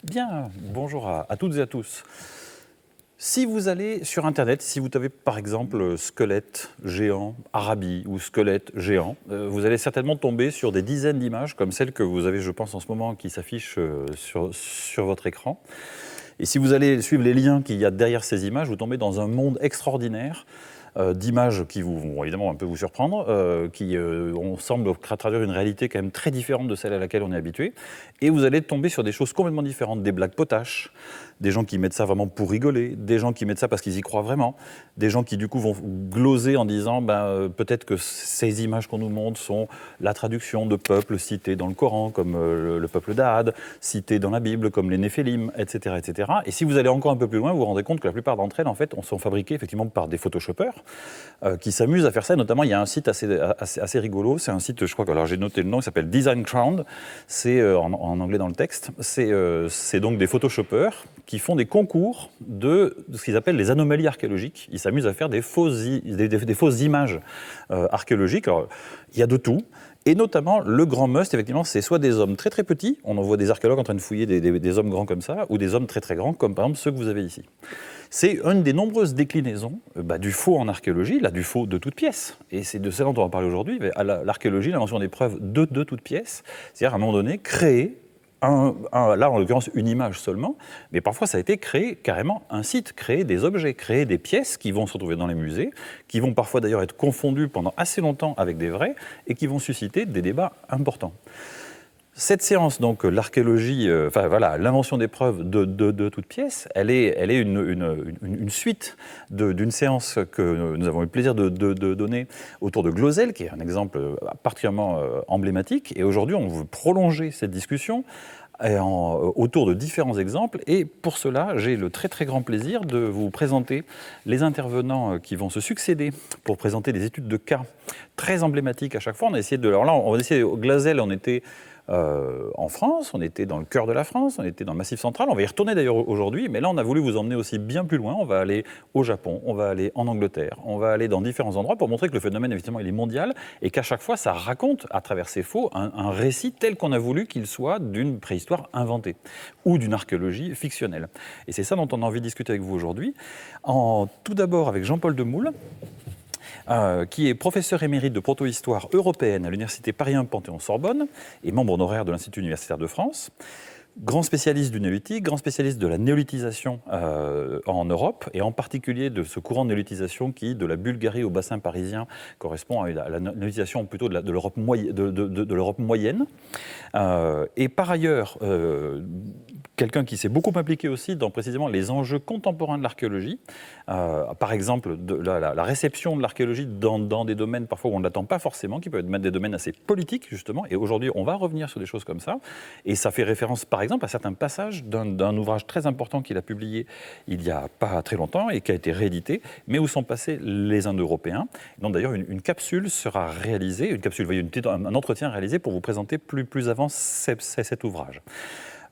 Bien, bonjour à toutes et à tous. Si vous allez sur Internet, si vous tapez par exemple squelette géant Arabie ou squelette géant, vous allez certainement tomber sur des dizaines d'images comme celles que vous avez, je pense, en ce moment qui s'affichent sur votre écran. Et si vous allez suivre les liens qu'il y a derrière ces images, vous tombez dans un monde extraordinaire d'images qui vont évidemment un peu vous surprendre, qui on semble traduire une réalité quand même très différente de celle à laquelle on est habitué. Et vous allez tomber sur des choses complètement différentes, des blagues potaches, des gens qui mettent ça vraiment pour rigoler, des gens qui mettent ça parce qu'ils y croient vraiment, des gens qui du coup vont gloser en disant peut-être que ces images qu'on nous montre sont la traduction de peuples cités dans le Coran, comme le peuple d'Ad, cités dans la Bible, comme les Néphélim, etc., etc. Et si vous allez encore un peu plus loin, vous vous rendez compte que la plupart d'entre elles, en fait, sont fabriquées effectivement par des photoshoppers qui s'amusent à faire ça. Notamment, il y a un site assez rigolo, c'est un site, je crois que alors j'ai noté le nom, il s'appelle Design Crown, c'est en anglais dans le texte, c'est donc des photoshoppers qui font des concours de ce qu'ils appellent les anomalies archéologiques. Ils s'amusent à faire des fausses images archéologiques. Alors, il y a de tout. Et notamment, le grand must, effectivement, c'est soit des hommes très très petits, on en voit des archéologues en train de fouiller des hommes grands comme ça, ou des hommes très très grands, comme par exemple ceux que vous avez ici. C'est une des nombreuses déclinaisons du faux en archéologie, là, du faux de toute pièce. Et c'est de ça dont on va parler aujourd'hui. L'archéologie, l'invention des preuves de toute pièce, c'est-à-dire à un moment donné, créer là, en l'occurrence, une image seulement, mais parfois ça a été créer carrément un site, créer des objets, créer des pièces qui vont se retrouver dans les musées, qui vont parfois d'ailleurs être confondues pendant assez longtemps avec des vrais, et qui vont susciter des débats importants. Cette séance, donc l'archéologie, l'invention des preuves de toute pièce, elle est une suite d'une séance que nous avons eu le plaisir de donner autour de Glosel, qui est un exemple particulièrement emblématique. Et aujourd'hui, on veut prolonger cette discussion autour de différents exemples. Et pour cela, j'ai le très très grand plaisir de vous présenter les intervenants qui vont se succéder pour présenter des études de cas très emblématiques à chaque fois. On a essayé alors là, on va essayer, Glosel, on était en France, on était dans le cœur de la France, on était dans le Massif central, on va y retourner d'ailleurs aujourd'hui, mais là on a voulu vous emmener aussi bien plus loin, on va aller au Japon, on va aller en Angleterre, on va aller dans différents endroits pour montrer que le phénomène effectivement il est mondial et qu'à chaque fois ça raconte à travers ces faux un récit tel qu'on a voulu qu'il soit d'une préhistoire inventée ou d'une archéologie fictionnelle. Et c'est ça dont on a envie de discuter avec vous aujourd'hui, tout d'abord avec Jean-Paul Demoule, qui est professeur émérite de proto-histoire européenne à l'Université Paris 1 Panthéon-Sorbonne et membre honoraire de l'Institut universitaire de France. Grand spécialiste du néolithique, grand spécialiste de la néolithisation en Europe, et en particulier de ce courant de néolithisation qui, de la Bulgarie au bassin parisien, correspond à la néolithisation plutôt de l'Europe moyenne. Et par ailleurs, quelqu'un qui s'est beaucoup impliqué aussi dans précisément les enjeux contemporains de l'archéologie, par exemple la réception de l'archéologie dans des domaines parfois où on ne l'attend pas forcément, qui peuvent être des domaines assez politiques justement, et aujourd'hui on va revenir sur des choses comme ça, et ça fait référence par exemple à certains passages d'un ouvrage très important qu'il a publié il n'y a pas très longtemps et qui a été réédité, mais où sont passés les Indo-Européens. Donc d'ailleurs une capsule sera réalisée, un entretien réalisé pour vous présenter plus avant cet ouvrage.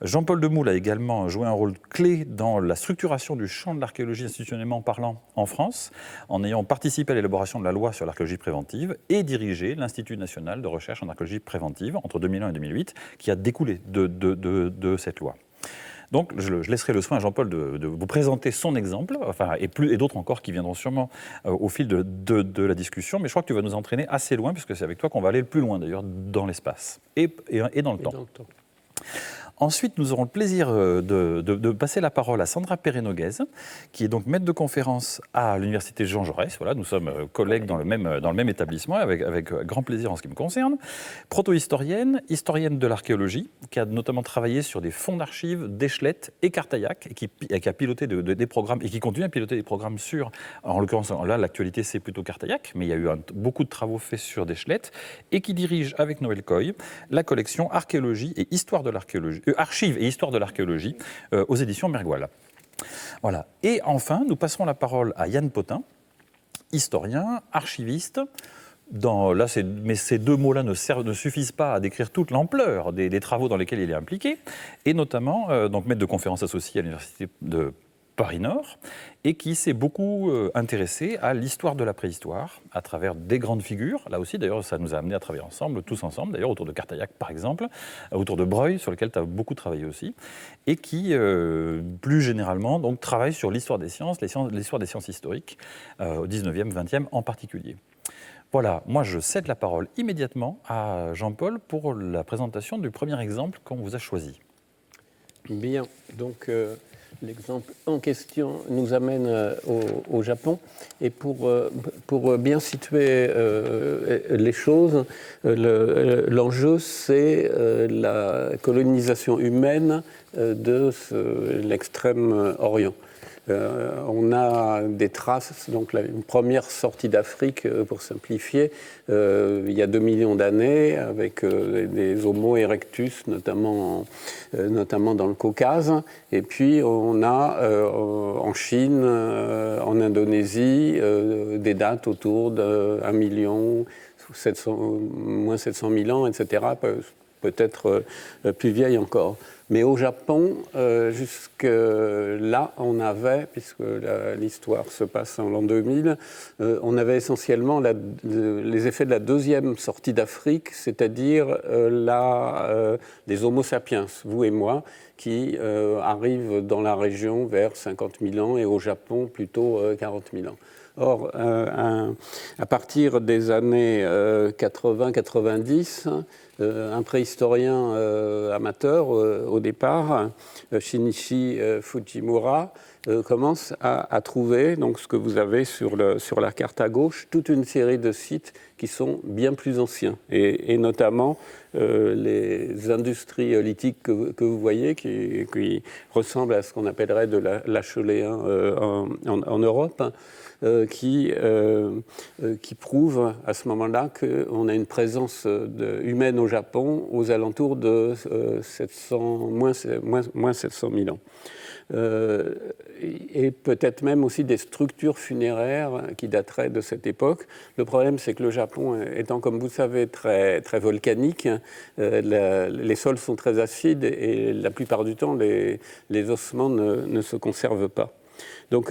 Jean-Paul Demoule a également joué un rôle clé dans la structuration du champ de l'archéologie institutionnellement parlant en France, en ayant participé à l'élaboration de la loi sur l'archéologie préventive et dirigé l'Institut national de recherche en archéologie préventive entre 2001 et 2008, qui a découlé de cette loi. Donc, je laisserai le soin à Jean-Paul de vous présenter son exemple, et d'autres encore qui viendront sûrement au fil de la discussion. Mais je crois que tu vas nous entraîner assez loin, puisque c'est avec toi qu'on va aller le plus loin, d'ailleurs, dans l'espace et dans le temps. Ensuite, nous aurons le plaisir de passer la parole à Sandra Perret-Noguez, qui est donc maître de conférence à l'Université Jean Jaurès. Voilà, nous sommes collègues dans le même établissement, avec grand plaisir en ce qui me concerne. Proto-historienne, historienne de l'archéologie, qui a notamment travaillé sur des fonds d'archives d'Eschlet et Cartaillac, et qui a piloté des programmes, et qui continue à piloter des programmes sur, en l'occurrence, là, l'actualité, c'est plutôt Cartaillac, mais il y a eu beaucoup de travaux faits sur d'Eschlet, et qui dirige avec Noël Coy la collection Archéologie et Histoire de l'archéologie, Archives et Histoire de l'archéologie aux éditions Mergoal. Voilà. Et enfin, nous passerons la parole à Yann Potin, historien, archiviste. Mais ces deux mots-là ne suffisent pas à décrire toute l'ampleur des travaux dans lesquels il est impliqué, et notamment donc maître de conférence associé à l'Université de Paris Nord, et qui s'est beaucoup intéressé à l'histoire de la préhistoire, à travers des grandes figures. Là aussi, d'ailleurs, ça nous a amené à travailler ensemble, tous ensemble, d'ailleurs, autour de Cartaillac, par exemple, autour de Breuil, sur lequel tu as beaucoup travaillé aussi, et qui, plus généralement, donc, travaille sur l'histoire des sciences, l'histoire des sciences historiques, au 19e, 20e en particulier. Voilà, moi je cède la parole immédiatement à Jean-Paul pour la présentation du premier exemple qu'on vous a choisi. Bien, donc l'exemple en question nous amène au Japon. Et pour bien situer les choses, l'enjeu c'est la colonisation humaine de l'Extrême-Orient. On a des traces, donc une première sortie d'Afrique, pour simplifier, il y a 2 millions d'années, avec des Homo erectus, notamment dans le Caucase. Et puis on a en Chine, en Indonésie, des dates autour de 1 million, moins 700 000 ans, etc., peut-être plus vieille encore. Mais au Japon, jusque-là, on avait, puisque l'histoire se passe en l'an 2000, on avait essentiellement les effets de la deuxième sortie d'Afrique, c'est-à-dire des Homo sapiens, vous et moi, qui arrivent dans la région vers 50 000 ans et au Japon plutôt 40 000 ans. Or, à partir des années 80-90, un préhistorien amateur, au départ, Shinichi Fujimura, commence à trouver, donc, ce que vous avez sur la carte à gauche, toute une série de sites qui sont bien plus anciens, et notamment les industries lithiques que vous voyez, qui ressemblent à ce qu'on appellerait de l'acheléen en Europe, qui prouve à ce moment-là qu'on a une présence humaine au Japon aux alentours de moins 700 000 ans. Et peut-être même aussi des structures funéraires qui dateraient de cette époque. Le problème, c'est que le Japon, étant, comme vous le savez, très, très volcanique, les sols sont très acides et la plupart du temps, les ossements ne se conservent pas. Donc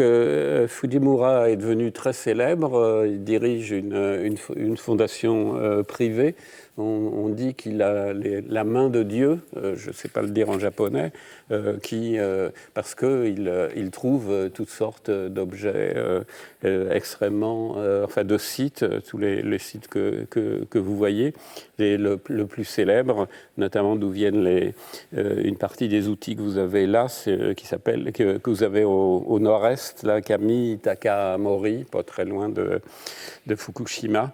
Fujimura est devenu très célèbre, il dirige une fondation privée. On dit qu'il a la main de Dieu, je ne sais pas le dire en japonais, parce qu'il trouve toutes sortes d'objets extrêmement, de sites, tous les sites que vous voyez. Et le plus célèbre, notamment d'où viennent une partie des outils que vous avez là, que vous avez au nord-est, là, Kami Takamori, pas très loin de Fukushima,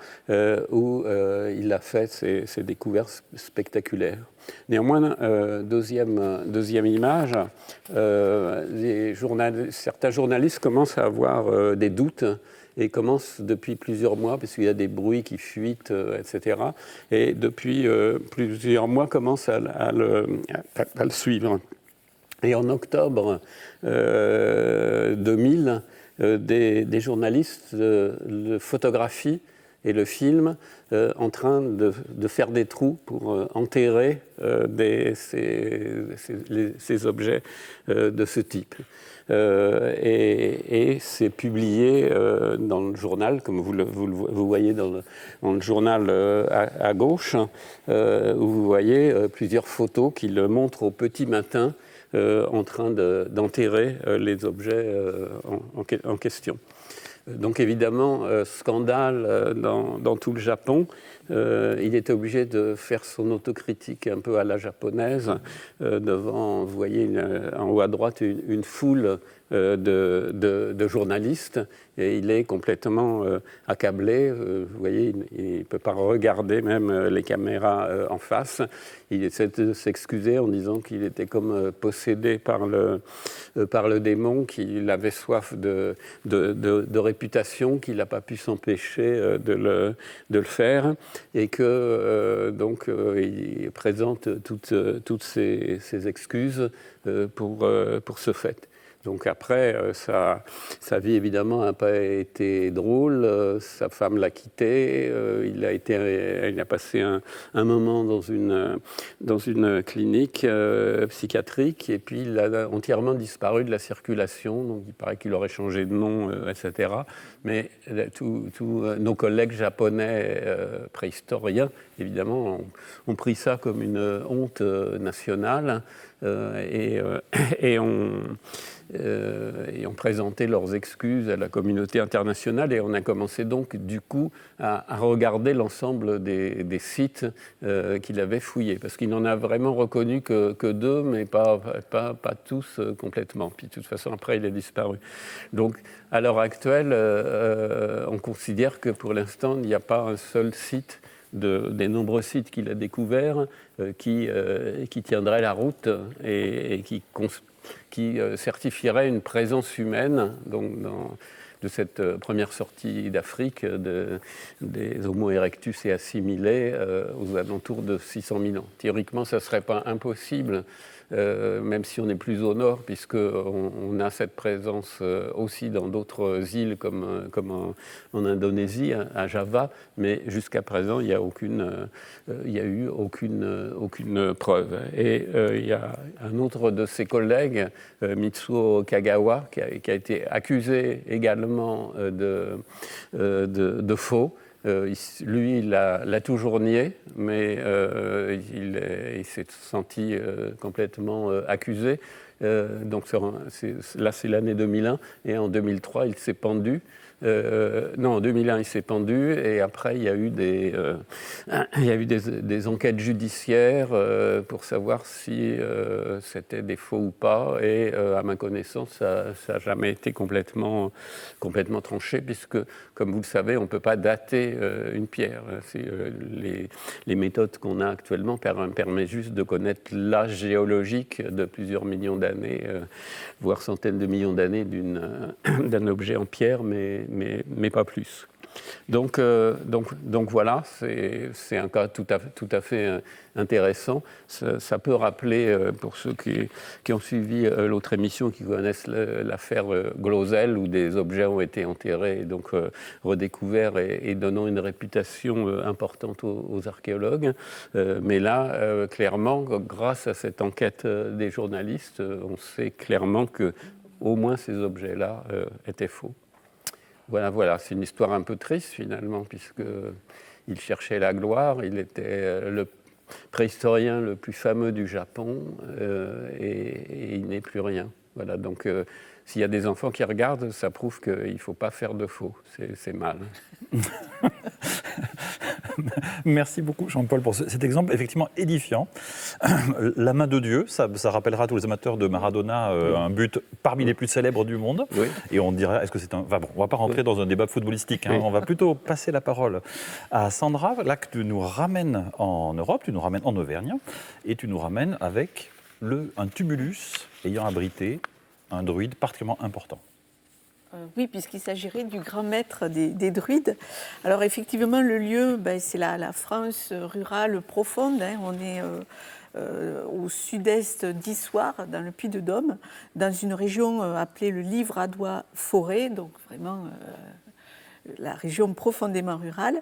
où il a fait ces découvertes spectaculaires. Néanmoins, deuxième image, certains journalistes commencent à avoir des doutes et commencent depuis plusieurs mois, parce qu'il y a des bruits qui fuitent, etc. Et depuis plusieurs mois, commencent à le suivre. Et en octobre 2000, des journalistes le photographient et le filment en train de faire des trous pour enterrer ces objets de ce type. Et c'est publié dans le journal, comme vous voyez dans le journal à gauche, où vous voyez plusieurs photos qui le montrent au petit matin en train d'enterrer les objets en question. Donc évidemment, scandale dans tout le Japon. Il était obligé de faire son autocritique un peu à la japonaise devant, vous voyez en haut à droite, une foule de journalistes, et il est complètement accablé. Vous voyez, il ne peut pas regarder même les caméras en face. Il essaie de s'excuser en disant qu'il était comme possédé par le démon, qu'il avait soif de réputation, qu'il n'a pas pu s'empêcher de le faire, et que donc il présente toutes ces excuses pour ce fait. Donc après, sa vie évidemment n'a pas été drôle. Sa femme l'a quitté. Il a passé un moment dans une clinique psychiatrique et puis il a entièrement disparu de la circulation. Donc il paraît qu'il aurait changé de nom, etc. Mais tous nos collègues japonais préhistoriens, évidemment, ont pris ça comme une honte nationale et ont présenté leurs excuses à la communauté internationale. Et on a commencé donc, du coup, à regarder l'ensemble des sites qu'il avait fouillés. Parce qu'il n'en a vraiment reconnu que 2, mais pas tous complètement. Puis de toute façon, après, il est disparu. Donc, à l'heure actuelle, on considère que pour l'instant, il n'y a pas un seul site des nombreux sites qu'il a découverts qui tiendrait la route et qui certifierait une présence humaine donc de cette première sortie d'Afrique des Homo erectus et assimilés aux alentours de 600 000 ans. Théoriquement, ça ne serait pas impossible, même si on est plus au nord, puisqu'on a cette présence aussi dans d'autres îles comme en Indonésie, à Java, mais jusqu'à présent, il n'y a eu aucune preuve. Et il y a un autre de ses collègues, Mitsuo Kagawa, qui a été accusé également de faux. Lui, il l'a toujours nié, mais il s'est senti complètement accusé. Donc là, c'est l'année 2001, et en 2003, il s'est pendu. En 2001, il s'est pendu, et après, il y a eu des enquêtes judiciaires pour savoir si c'était des faux ou pas, et à ma connaissance, ça n'a jamais été complètement tranché, puisque, comme vous le savez, on ne peut pas dater une pierre. Les méthodes qu'on a actuellement permettent juste de connaître l'âge géologique de plusieurs millions d'années, voire centaines de millions d'années d'un objet en pierre, mais pas plus. Donc voilà, c'est un cas tout à fait intéressant. Ça peut rappeler, pour ceux qui ont suivi l'autre émission, qui connaissent l'affaire Glosel, où des objets ont été enterrés et donc redécouverts et donnant une réputation importante aux archéologues. Mais là, clairement, grâce à cette enquête des journalistes, on sait clairement que au moins ces objets-là étaient faux. Voilà, c'est une histoire un peu triste finalement, puisqu'il cherchait la gloire, il était le préhistorien le plus fameux du Japon et il n'est plus rien. Voilà, donc s'il y a des enfants qui regardent, ça prouve qu'il ne faut pas faire de faux, c'est mal. Merci beaucoup Jean-Paul pour cet exemple effectivement édifiant. La main de Dieu, ça rappellera à tous les amateurs de Maradona un but parmi les plus célèbres du monde. Oui. Et on dirait, est-ce que c'est un... Enfin bon, on ne va pas rentrer dans un débat footballistique, on va plutôt passer la parole à Sandra. Là que tu nous ramènes en Europe, tu nous ramènes en Auvergne, et tu nous ramènes avec un tumulus ayant abrité un druide particulièrement important. Oui, puisqu'il s'agirait du grand maître des druides. Alors effectivement, le lieu, c'est la France rurale profonde. On est au sud-est d'Issoire, dans le Puy-de-Dôme, dans une région appelée le Livradois-Forêt, donc vraiment la région profondément rurale.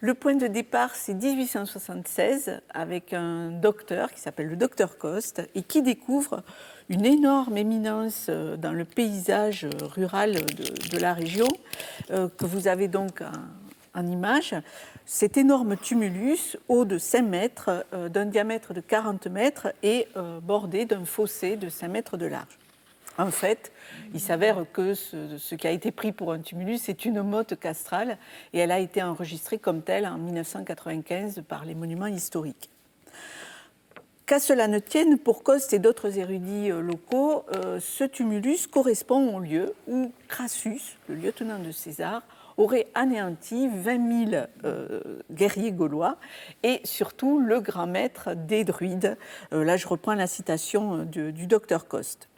Le point de départ, c'est 1876, avec un docteur qui s'appelle le docteur Coste et qui découvre une énorme éminence dans le paysage rural de la région, que vous avez donc en image. Cet énorme tumulus, haut de 5 mètres, d'un diamètre de 40 mètres et bordé d'un fossé de 5 mètres de large. En fait, il s'avère que ce qui a été pris pour un tumulus est une motte castrale et elle a été enregistrée comme telle en 1995 par les monuments historiques. Qu'à cela ne tienne, pour Coste et d'autres érudits locaux, ce tumulus correspond au lieu où Crassus, le lieutenant de César, aurait anéanti 20 000 guerriers gaulois et surtout le grand maître des druides. Là, je reprends la citation du docteur Coste.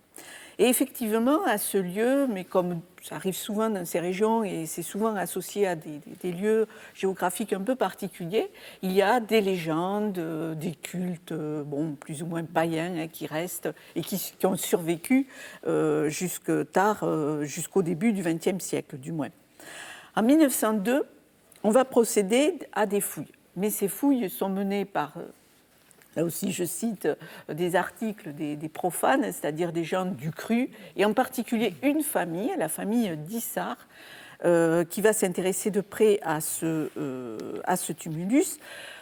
Et effectivement, à ce lieu, mais comme ça arrive souvent dans ces régions et c'est souvent associé à des lieux géographiques un peu particuliers, il y a des légendes, des cultes, plus ou moins païens, qui restent et qui ont survécu jusqu'au début du XXe siècle, du moins. En 1902, on va procéder à des fouilles. Mais ces fouilles sont menées par, là aussi je cite des articles des profanes, c'est-à-dire des gens du cru, et en particulier une famille, la famille d'Issard, qui va s'intéresser de près à ce tumulus.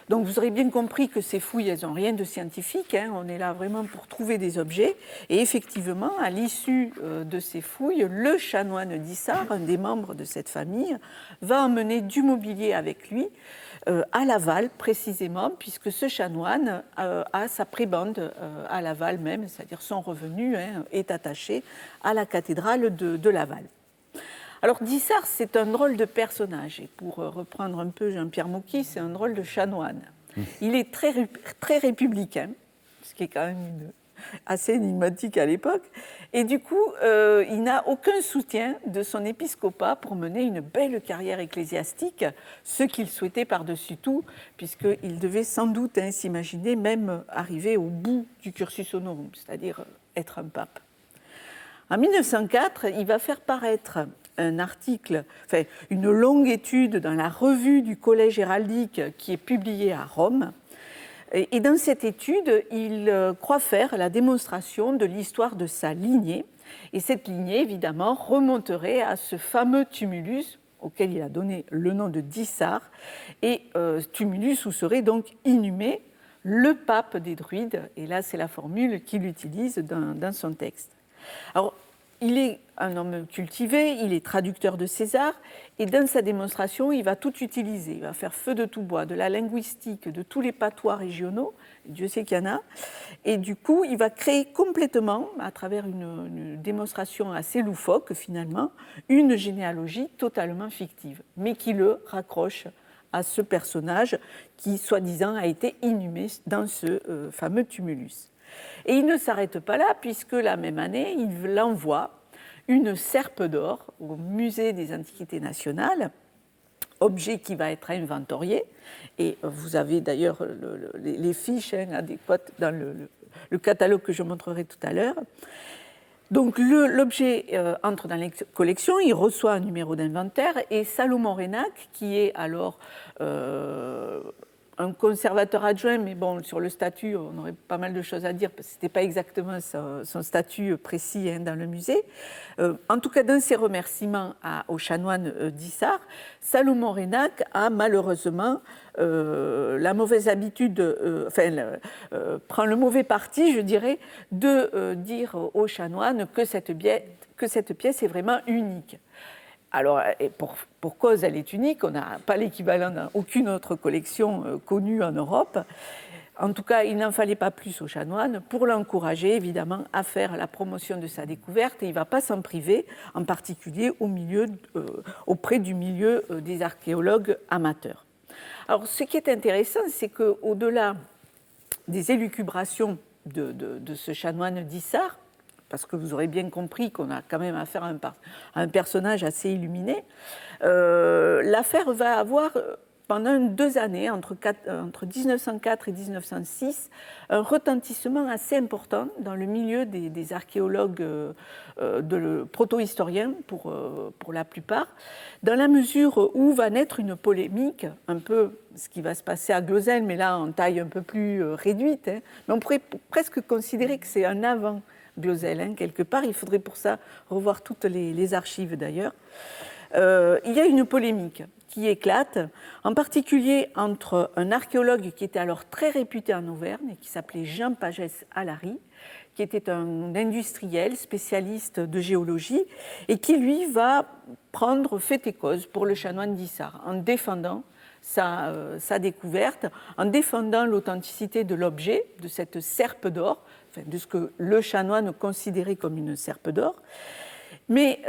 Donc vous aurez bien compris que ces fouilles, elles n'ont rien de scientifique, on est là vraiment pour trouver des objets. Et effectivement, à l'issue de ces fouilles, le chanoine d'Issard, un des membres de cette famille, va emmener du mobilier avec lui à Laval précisément, puisque ce chanoine a sa prébende à Laval même, c'est-à-dire son revenu est attaché à la cathédrale de Laval. Alors d'Issard, c'est un drôle de personnage, et pour reprendre un peu Jean-Pierre Mocky, c'est un drôle de chanoine. Il est très, très républicain, ce qui est quand même assez énigmatique à l'époque, et du coup, il n'a aucun soutien de son épiscopat pour mener une belle carrière ecclésiastique, ce qu'il souhaitait par-dessus tout, puisqu'il devait sans doute s'imaginer même arriver au bout du cursus honorum, c'est-à-dire être un pape. En 1904, il va faire paraître un article, une longue étude dans la revue du Collège héraldique qui est publiée à Rome. Et dans cette étude, il croit faire la démonstration de l'histoire de sa lignée. Et cette lignée, évidemment, remonterait à ce fameux tumulus auquel il a donné le nom de d'Issard, et tumulus où serait donc inhumé le pape des druides. Et là, c'est la formule qu'il utilise dans son texte. Alors, il est un homme cultivé, il est traducteur de César, et dans sa démonstration, il va tout utiliser. Il va faire feu de tout bois, de la linguistique, de tous les patois régionaux, Dieu sait qu'il y en a, et du coup, il va créer complètement, à travers une démonstration assez loufoque finalement, une généalogie totalement fictive, mais qui le raccroche à ce personnage qui, soi-disant, a été inhumé dans ce fameux tumulus. Et il ne s'arrête pas là, puisque la même année, il envoie une serpe d'or au Musée des Antiquités nationales, objet qui va être inventorié. Et vous avez d'ailleurs les fiches adéquates dans le catalogue que je montrerai tout à l'heure. Donc l'objet entre dans les collections, il reçoit un numéro d'inventaire, et Salomon Reynac, qui est alors un conservateur adjoint, mais bon, sur le statut, on aurait pas mal de choses à dire, parce que ce n'était pas exactement son statut précis dans le musée. En tout cas, dans ses remerciements au chanoine d'Issard, Salomon Reynac a malheureusement la mauvaise habitude, prend le mauvais parti, je dirais, de dire au chanoine que cette pièce est vraiment unique. Alors, pour cause, elle est unique, on n'a pas l'équivalent dans aucune autre collection connue en Europe. En tout cas, il n'en fallait pas plus au chanoine pour l'encourager, évidemment, à faire la promotion de sa découverte, et il ne va pas s'en priver, en particulier auprès du milieu des archéologues amateurs. Alors, ce qui est intéressant, c'est qu'au-delà des élucubrations de ce chanoine d'Issard, parce que vous aurez bien compris qu'on a quand même affaire à un personnage assez illuminé, l'affaire va avoir, pendant 2 années, entre 1904 et 1906, un retentissement assez important dans le milieu des archéologues proto-historiens, pour la plupart, dans la mesure où va naître une polémique, un peu ce qui va se passer à Glosel, mais là en taille un peu plus réduite. Mais on pourrait presque considérer que c'est un avant Glosel, quelque part. Il faudrait pour ça revoir toutes les archives d'ailleurs. Il y a une polémique qui éclate, en particulier entre un archéologue qui était alors très réputé en Auvergne, qui s'appelait Jean Pagès-Alary, qui était un industriel spécialiste de géologie, et qui, lui, va prendre fait et cause pour le chanoine d'Issard, en défendant sa découverte, en défendant l'authenticité de l'objet, de cette serpe d'or, de ce que le chanoine considérait comme une serpe d'or. Mais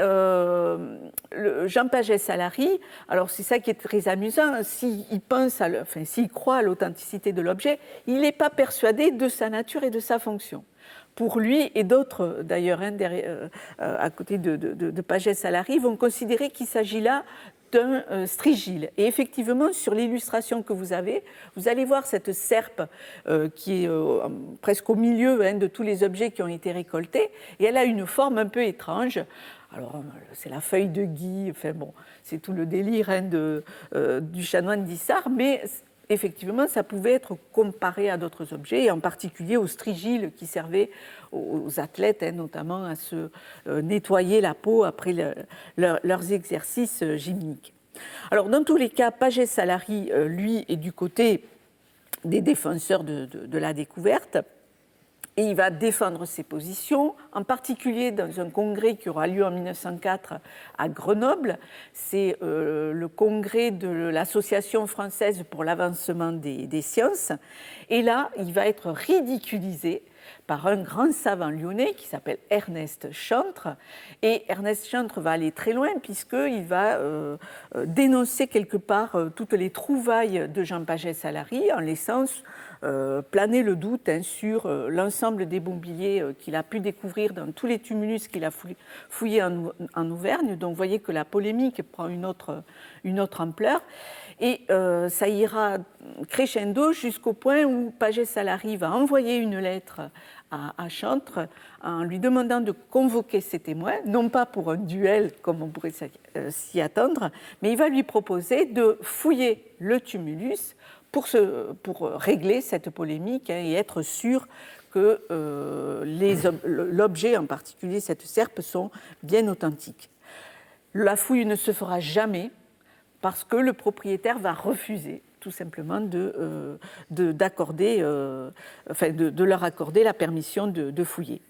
Jean Paget-Salary, alors c'est ça qui est très amusant, s'il croit à l'authenticité de l'objet, il n'est pas persuadé de sa nature et de sa fonction. Pour lui et d'autres, d'ailleurs, à côté de Paget-Salary, vont considérer qu'il s'agit là d'un strigile. Et effectivement, sur l'illustration que vous allez voir cette serpe qui est presque au milieu de tous les objets qui ont été récoltés, et elle a une forme un peu étrange. Alors, c'est la feuille de gui, enfin bon, c'est tout le délire du chanoine d'Issard, mais effectivement, ça pouvait être comparé à d'autres objets, et en particulier aux strigiles qui servaient aux athlètes, notamment à se nettoyer la peau après leurs exercices gymniques. Alors, dans tous les cas, Paget-Salary, lui, est du côté des défenseurs de la découverte, et il va défendre ses positions, en particulier dans un congrès qui aura lieu en 1904 à Grenoble. C'est le congrès de l'Association française pour l'avancement des sciences. Et là, il va être ridiculisé par un grand savant lyonnais qui s'appelle Ernest Chantre. Et Ernest Chantre va aller très loin puisqu'il va dénoncer quelque part toutes les trouvailles de Jean Paget-Salary en laissant planer le doute sur l'ensemble des mobiliers qu'il a pu découvrir dans tous les tumulus qu'il a fouillés en Auvergne. Donc vous voyez que la polémique prend une autre ampleur. Et ça ira crescendo jusqu'au point où Paget-Salary va envoyer une lettre à Chantre en lui demandant de convoquer ses témoins, non pas pour un duel comme on pourrait s'y attendre, mais il va lui proposer de fouiller le tumulus pour régler cette polémique et être sûr que l'objet, en particulier cette serpe, sont bien authentiques. La fouille ne se fera jamais parce que le propriétaire va refuser tout simplement de leur accorder la permission de fouiller.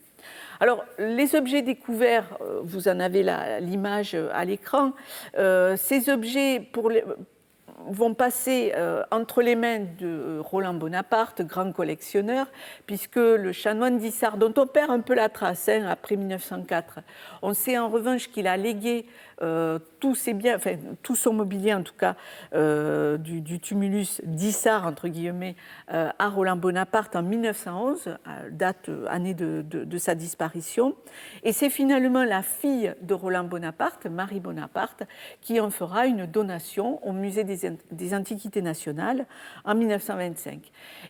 Alors, les objets découverts, vous en avez l'image à l'écran, ces objets vont passer entre les mains de Roland Bonaparte, grand collectionneur, puisque le chanoine d'Issard, dont on perd un peu la trace après 1904, on sait en revanche qu'il a légué tous ses biens, enfin tout son mobilier en tout cas, du tumulus d'Issard, entre guillemets, à Roland Bonaparte en 1911, année de sa disparition. Et c'est finalement la fille de Roland Bonaparte, Marie Bonaparte, qui en fera une donation au musée des Antiquités nationales en 1925.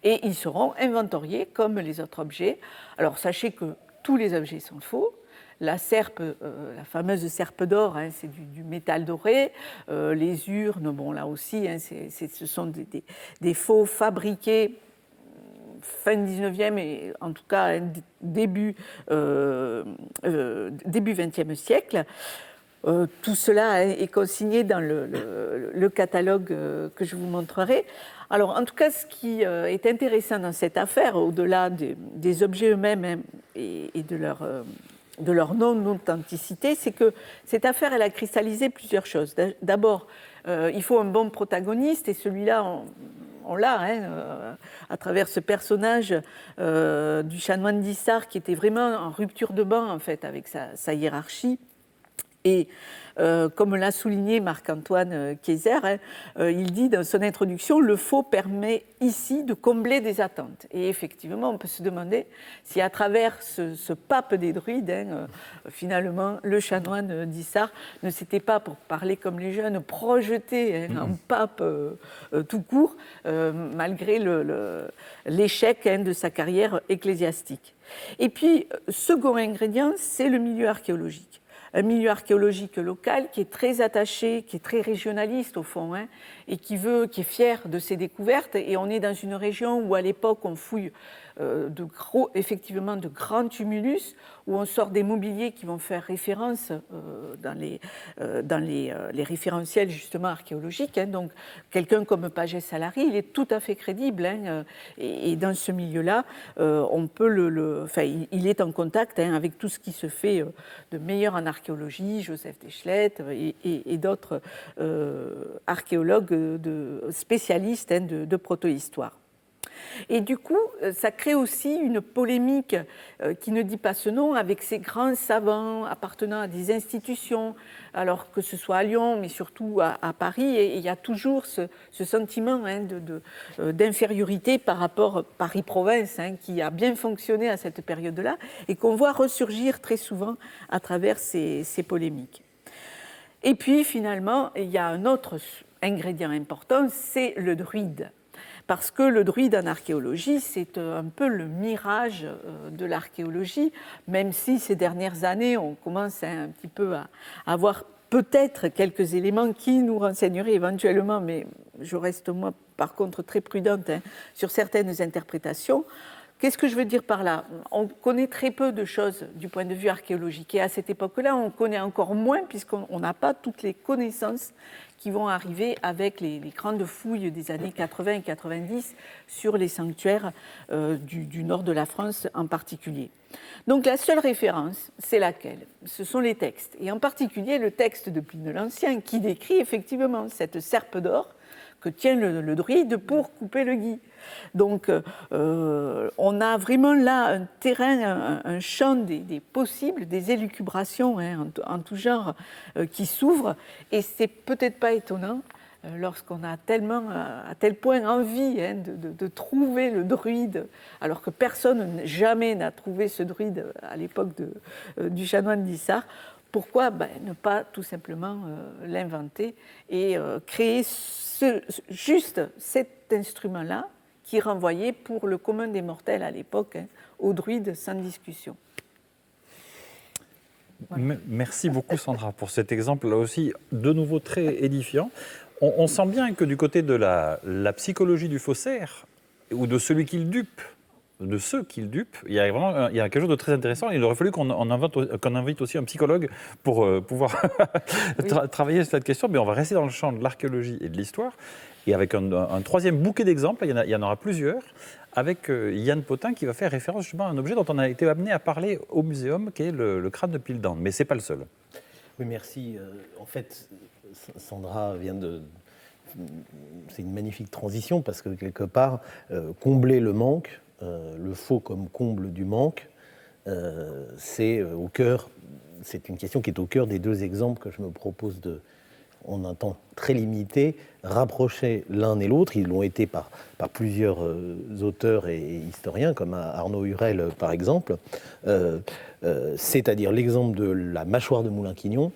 Et ils seront inventoriés comme les autres objets. Alors sachez que tous les objets sont faux. La serpe, la fameuse serpe d'or, c'est du métal doré. Les urnes, bon là aussi, ce sont des faux fabriqués fin 19e et en tout cas début 20e siècle. Tout cela est consigné dans le catalogue que je vous montrerai. Alors, en tout cas, ce qui est intéressant dans cette affaire, au-delà des objets eux-mêmes et de leur non-authenticité, c'est que cette affaire, elle a cristallisé plusieurs choses. D'abord, il faut un bon protagoniste, et celui-là, on l'a, à travers ce personnage du chanoine d'Issard qui était vraiment en rupture de banc, en fait, avec sa hiérarchie. Et comme l'a souligné Marc-Antoine Kayser, il dit dans son introduction « Le faux permet ici de combler des attentes ». Et effectivement, on peut se demander si à travers ce pape des druides, finalement, le chanoine d'Issard ne s'était pas, pour parler comme les jeunes, projeté en pape tout court, malgré l'échec de sa carrière ecclésiastique. Et puis, second ingrédient, c'est le milieu archéologique. Un milieu archéologique local qui est très attaché, qui est très régionaliste au fond, et qui est fier de ses découvertes. Et on est dans une région où à l'époque on fouille effectivement de grands tumulus, où on sort des mobiliers qui vont faire référence dans les référentiels justement archéologiques. Donc quelqu'un comme Paget-Salary, il est tout à fait crédible, et dans ce milieu-là, on peut il est en contact avec tout ce qui se fait de meilleur en archéologie, Joseph Deschlette et d'autres archéologues spécialistes de protohistoire. Et du coup, ça crée aussi une polémique qui ne dit pas ce nom avec ces grands savants appartenant à des institutions, alors que ce soit à Lyon, mais surtout à Paris. Et il y a toujours ce sentiment d'infériorité par rapport à Paris-Province, qui a bien fonctionné à cette période-là et qu'on voit ressurgir très souvent à travers ces polémiques. Et puis, finalement, il y a un autre ingrédient important, c'est le druide. Parce que le druide en archéologie, c'est un peu le mirage de l'archéologie, même si ces dernières années, on commence un petit peu à avoir peut-être quelques éléments qui nous renseigneraient éventuellement, mais je reste, moi, par contre, très prudente sur certaines interprétations. Qu'est-ce que je veux dire par là ? On connaît très peu de choses du point de vue archéologique. Et à cette époque-là, on connaît encore moins, puisqu'on n'a pas toutes les connaissances qui vont arriver avec les grandes fouilles des années 80 et 90 sur les sanctuaires du nord de la France en particulier. Donc la seule référence, c'est laquelle ? Ce sont les textes. Et en particulier le texte de Pline l'Ancien, qui décrit effectivement cette serpe d'or que tient le druide pour couper le gui. Donc, on a vraiment là un terrain, un champ des possibles, des élucubrations en tout genre qui s'ouvrent. Et c'est peut-être pas étonnant lorsqu'on a à tel point envie de trouver le druide, alors que personne jamais n'a trouvé ce druide à l'époque du chanoine d'Issar. Pourquoi ne pas tout simplement l'inventer et créer juste cet instrument-là qui renvoyait pour le commun des mortels à l'époque aux druides sans discussion. Voilà. Merci beaucoup Sandra pour cet exemple là aussi de nouveau très édifiant. On sent bien que du côté de la psychologie du faussaire ou de celui qui le dupe, de ceux qui le dupent, il y a quelque chose de très intéressant. Il aurait fallu qu'on invite aussi un psychologue pour pouvoir travailler sur cette question, mais on va rester dans le champ de l'archéologie et de l'histoire. Et avec un troisième bouquet d'exemples, il y en aura plusieurs, avec Yann Potin qui va faire référence justement à un objet dont on a été amené à parler au muséum, qui est le crâne de Pildan. Mais ce n'est pas le seul. Oui, merci. En fait, Sandra vient de... C'est une magnifique transition parce que quelque part, combler le manque, le faux comme comble du manque, c'est une question qui est au cœur des deux exemples que je me propose en un temps très limité, rapprocher l'un et l'autre. Ils l'ont été par plusieurs auteurs et historiens, comme Arnaud Hurel par exemple, c'est-à-dire l'exemple de la mâchoire de Moulin-Quignon,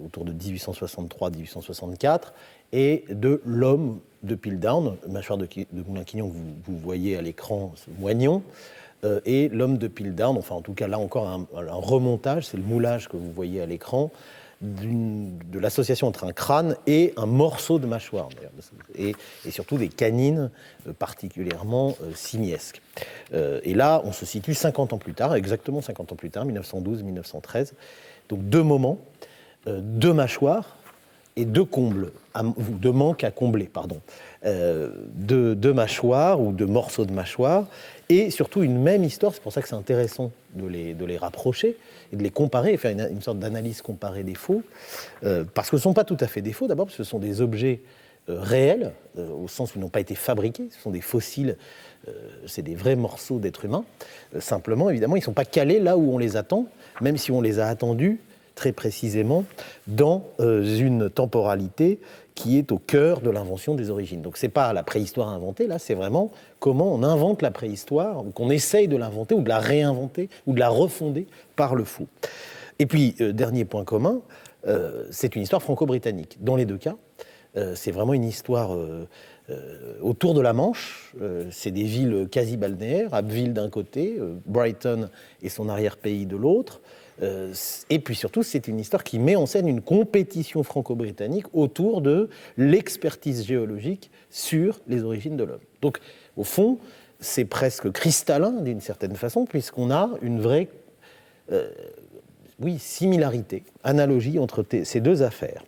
autour de 1863-1864, et de l'homme de Pildan, mâchoire de Moulin-Quignon que vous voyez à l'écran, ce moignon, et l'homme de Pildan, enfin en tout cas là encore un remontage, c'est le moulage que vous voyez à l'écran, de l'association entre un crâne et un morceau de mâchoire, et surtout des canines particulièrement simiesques. Et là, on se situe 50 ans plus tard, exactement 50 ans plus tard, 1912-1913, donc deux moments, deux mâchoires et deux combles, deux manques à combler, pardon, deux mâchoires ou deux morceaux de mâchoire, et surtout une même histoire. C'est pour ça que c'est intéressant de les rapprocher et de les comparer, et faire une sorte d'analyse comparée des faux, parce que ce ne sont pas tout à fait des faux, d'abord parce que ce sont des objets réels, au sens où ils n'ont pas été fabriqués, ce sont des fossiles, c'est des vrais morceaux d'êtres humains. Simplement, évidemment, ils ne sont pas calés là où on les attend, même si on les a attendus très précisément dans une temporalité qui est au cœur de l'invention des origines. Donc ce n'est pas la préhistoire inventée, là, c'est vraiment comment on invente la préhistoire, ou qu'on essaye de l'inventer, ou de la réinventer, ou de la refonder par le fou. Et puis, dernier point commun, c'est une histoire franco-britannique. Dans les deux cas, c'est vraiment une histoire autour de la Manche. C'est des villes quasi-balnéaires, Abbeville d'un côté, Brighton et son arrière-pays de l'autre. Et puis surtout, c'est une histoire qui met en scène une compétition franco-britannique autour de l'expertise géologique sur les origines de l'homme. Donc, au fond, c'est presque cristallin d'une certaine façon, puisqu'on a une vraie similarité, analogie entre ces deux affaires.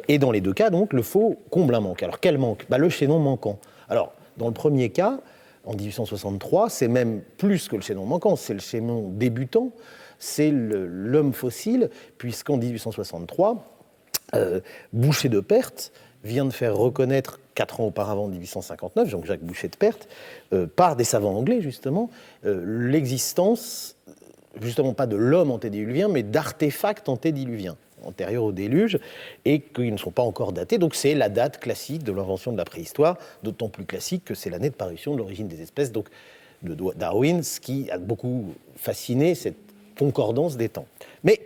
Et dans les deux cas, donc, le faux comble un manque. Alors, quel manque ? Le chaînon manquant. Alors, dans le premier cas, en 1863, c'est même plus que le chaînon manquant, c'est le chaînon débutant, c'est l'homme fossile, puisqu'en 1863, Boucher de Perthes vient de faire reconnaître 4 ans auparavant, en 1859, Jean-Jacques Boucher de Perthes, par des savants anglais, justement, l'existence, justement pas de l'homme antédiluvien, mais d'artefacts antédiluviens, antérieurs au déluge, et qui ne sont pas encore datés. Donc c'est la date classique de l'invention de la préhistoire, d'autant plus classique que c'est l'année de parution de l'origine des espèces, donc de Darwin, ce qui a beaucoup fasciné cette concordance des temps. Mais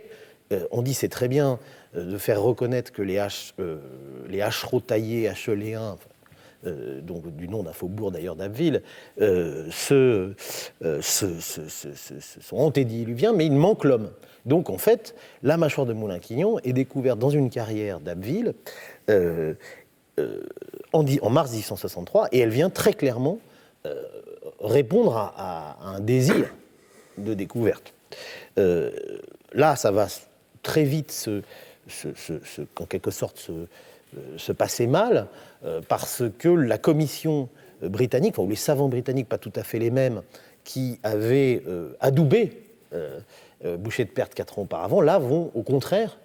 on dit c'est très bien de faire reconnaître que les hachereaux taillés acheléens, donc du nom d'un faubourg d'ailleurs d'Abbeville, sont antédiluviens, mais il manque l'homme. Donc en fait, la mâchoire de Moulin-Quignon est découverte dans une carrière d'Abbeville en mars 1863, et elle vient très clairement répondre à un désir de découverte. Là, ça va très vite en quelque sorte se passer mal, parce que la commission britannique, ou les savants britanniques, pas tout à fait les mêmes, qui avaient adoubé Boucher de Perthes 4 ans auparavant, là vont au contraire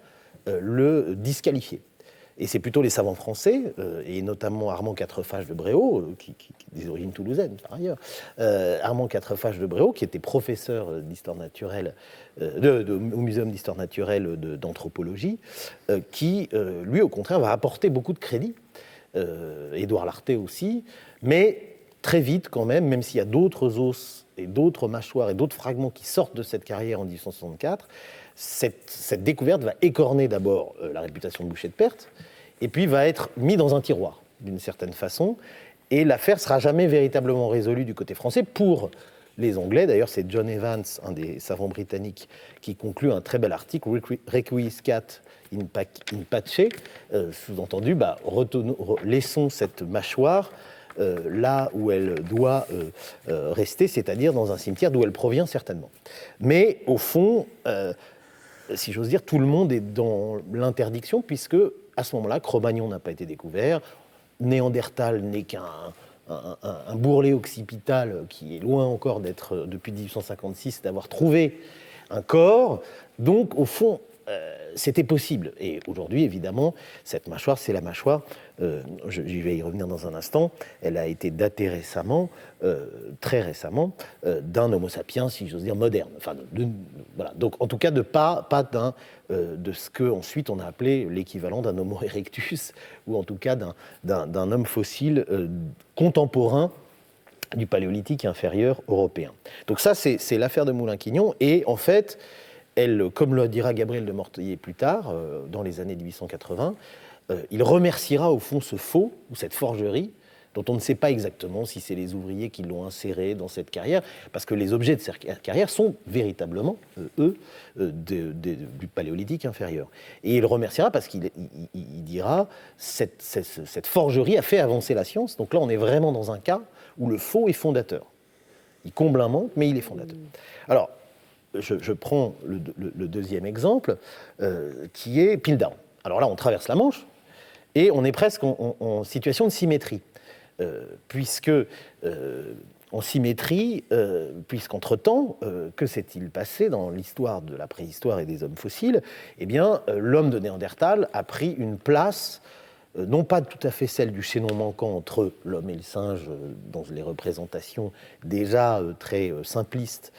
le disqualifier. Et c'est plutôt les savants français, et notamment Armand Quatrefages de Bréau, qui des origines toulousaines par ailleurs, Armand Quatrefages de Bréau, qui était professeur d'histoire naturelle, au Muséum d'histoire naturelle d'anthropologie, qui, lui, au contraire, va apporter beaucoup de crédit, Édouard Lartet aussi, mais très vite quand même s'il y a d'autres os et d'autres mâchoires et d'autres fragments qui sortent de cette carrière en 1864, cette découverte va écorner d'abord la réputation de Boucher de Perthes, et puis va être mis dans un tiroir, d'une certaine façon, et l'affaire ne sera jamais véritablement résolue du côté français pour les Anglais. D'ailleurs, c'est John Evans, un des savants britanniques, qui conclut un très bel article, Requiescat in pace, sous-entendu, laissons cette mâchoire là où elle doit rester, c'est-à-dire dans un cimetière d'où elle provient certainement. Mais au fond, si j'ose dire, tout le monde est dans l'interdiction, puisque à ce moment-là, Cro-Magnon n'a pas été découvert, Néandertal n'est qu'un bourrelet occipital qui est loin encore d'être, depuis 1856, d'avoir trouvé un corps. Donc, au fond, c'était possible. Et aujourd'hui, évidemment, cette mâchoire, c'est la mâchoire, j'y vais y revenir dans un instant, elle a été datée récemment, très récemment, d'un Homo sapiens, si j'ose dire, moderne. Enfin, voilà. Donc, en tout cas, pas de ce qu'ensuite on a appelé l'équivalent d'un Homo erectus, ou en tout cas d'un homme fossile contemporain du paléolithique inférieur européen. Donc ça, c'est l'affaire de Moulin-Quignon, et en fait, elle, comme le dira Gabriel de Mortillier plus tard, dans les années 1880, il remerciera au fond ce faux, ou cette forgerie, dont on ne sait pas exactement si c'est les ouvriers qui l'ont inséré dans cette carrière, parce que les objets de cette carrière sont véritablement, du paléolithique inférieur. Et il remerciera parce qu'il dira cette forgerie a fait avancer la science. Donc là, on est vraiment dans un cas où le faux est fondateur. Il comble un manque, mais il est fondateur. Alors, je prends le deuxième exemple, qui est Piltdown. Alors là, on traverse la Manche, et on est presque en situation de symétrie. En symétrie, puisqu'entre-temps, que s'est-il passé dans l'histoire de la préhistoire et des hommes fossiles ? Eh bien, l'homme de Néandertal a pris une place, non pas tout à fait celle du chaînon manquant entre l'homme et le singe, dans les représentations déjà très simplistes,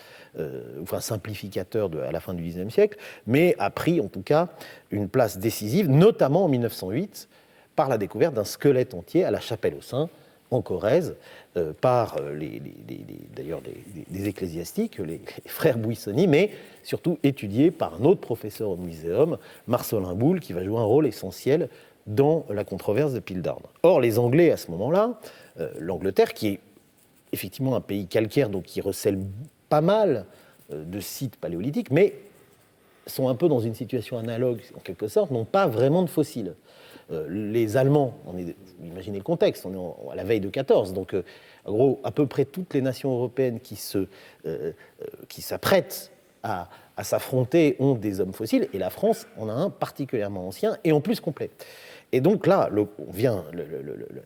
simplificateurs à la fin du XIXe siècle, mais a pris en tout cas une place décisive, notamment en 1908, par la découverte d'un squelette entier à la Chapelle-aux-Saints, en Corrèze, par d'ailleurs des ecclésiastiques, les frères Buissonni, mais surtout étudié par un autre professeur au muséum, Marcelin Boule, qui va jouer un rôle essentiel dans la controverse de Piltdown. Or, les Anglais, à ce moment-là, l'Angleterre, qui est effectivement un pays calcaire, donc qui recèle pas mal de sites paléolithiques, mais sont un peu dans une situation analogue, en quelque sorte, n'ont pas vraiment de fossiles. Les Allemands, vous imaginez le contexte, on est à la veille de 14, donc en gros, à peu près toutes les nations européennes qui s'apprêtent à s'affronter ont des hommes fossiles, et la France en a un particulièrement ancien et en plus complet. Et donc là, on vient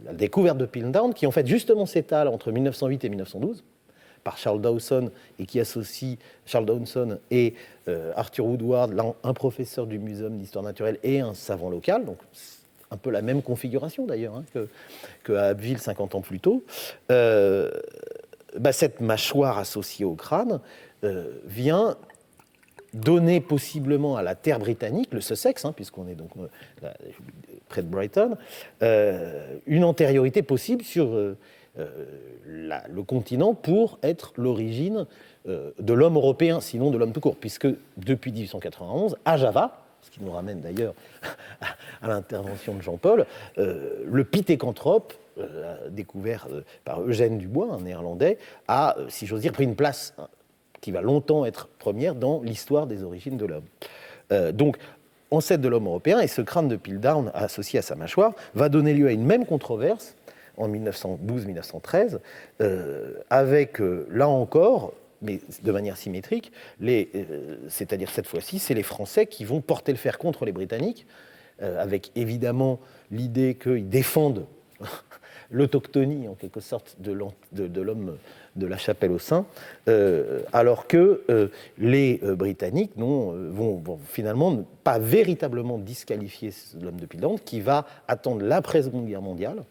la découverte de Piltdown, qui en fait justement s'étale entre 1908 et 1912, par Charles Dawson, et qui associe Charles Dawson et Arthur Woodward, un professeur du Muséum d'histoire naturelle et un savant local, donc un peu la même configuration d'ailleurs qu'à Abbeville 50 ans plus tôt, cette mâchoire associée au crâne vient donner possiblement à la terre britannique, le Sussex, puisqu'on est donc près de Brighton, une antériorité possible sur le continent pour être l'origine de l'homme européen, sinon de l'homme tout court, puisque depuis 1891, à Java, ce qui nous ramène d'ailleurs à l'intervention de Jean-Paul, le pithécanthrope, découvert par Eugène Dubois, un néerlandais, a, si j'ose dire, pris une place qui va longtemps être première dans l'histoire des origines de l'homme. Donc, ancêtre de l'homme européen, et ce crâne de Piltdown associé à sa mâchoire va donner lieu à une même controverse en 1912-1913, avec, là encore, mais de manière symétrique, c'est-à-dire cette fois-ci, c'est les Français qui vont porter le fer contre les Britanniques, avec évidemment l'idée qu'ils défendent l'autochtonie, en quelque sorte, de l'homme de la Chapelle aux Saints, alors que les Britanniques vont finalement pas véritablement disqualifier l'homme de Piltdown, qui va attendre l'après-Seconde Guerre mondiale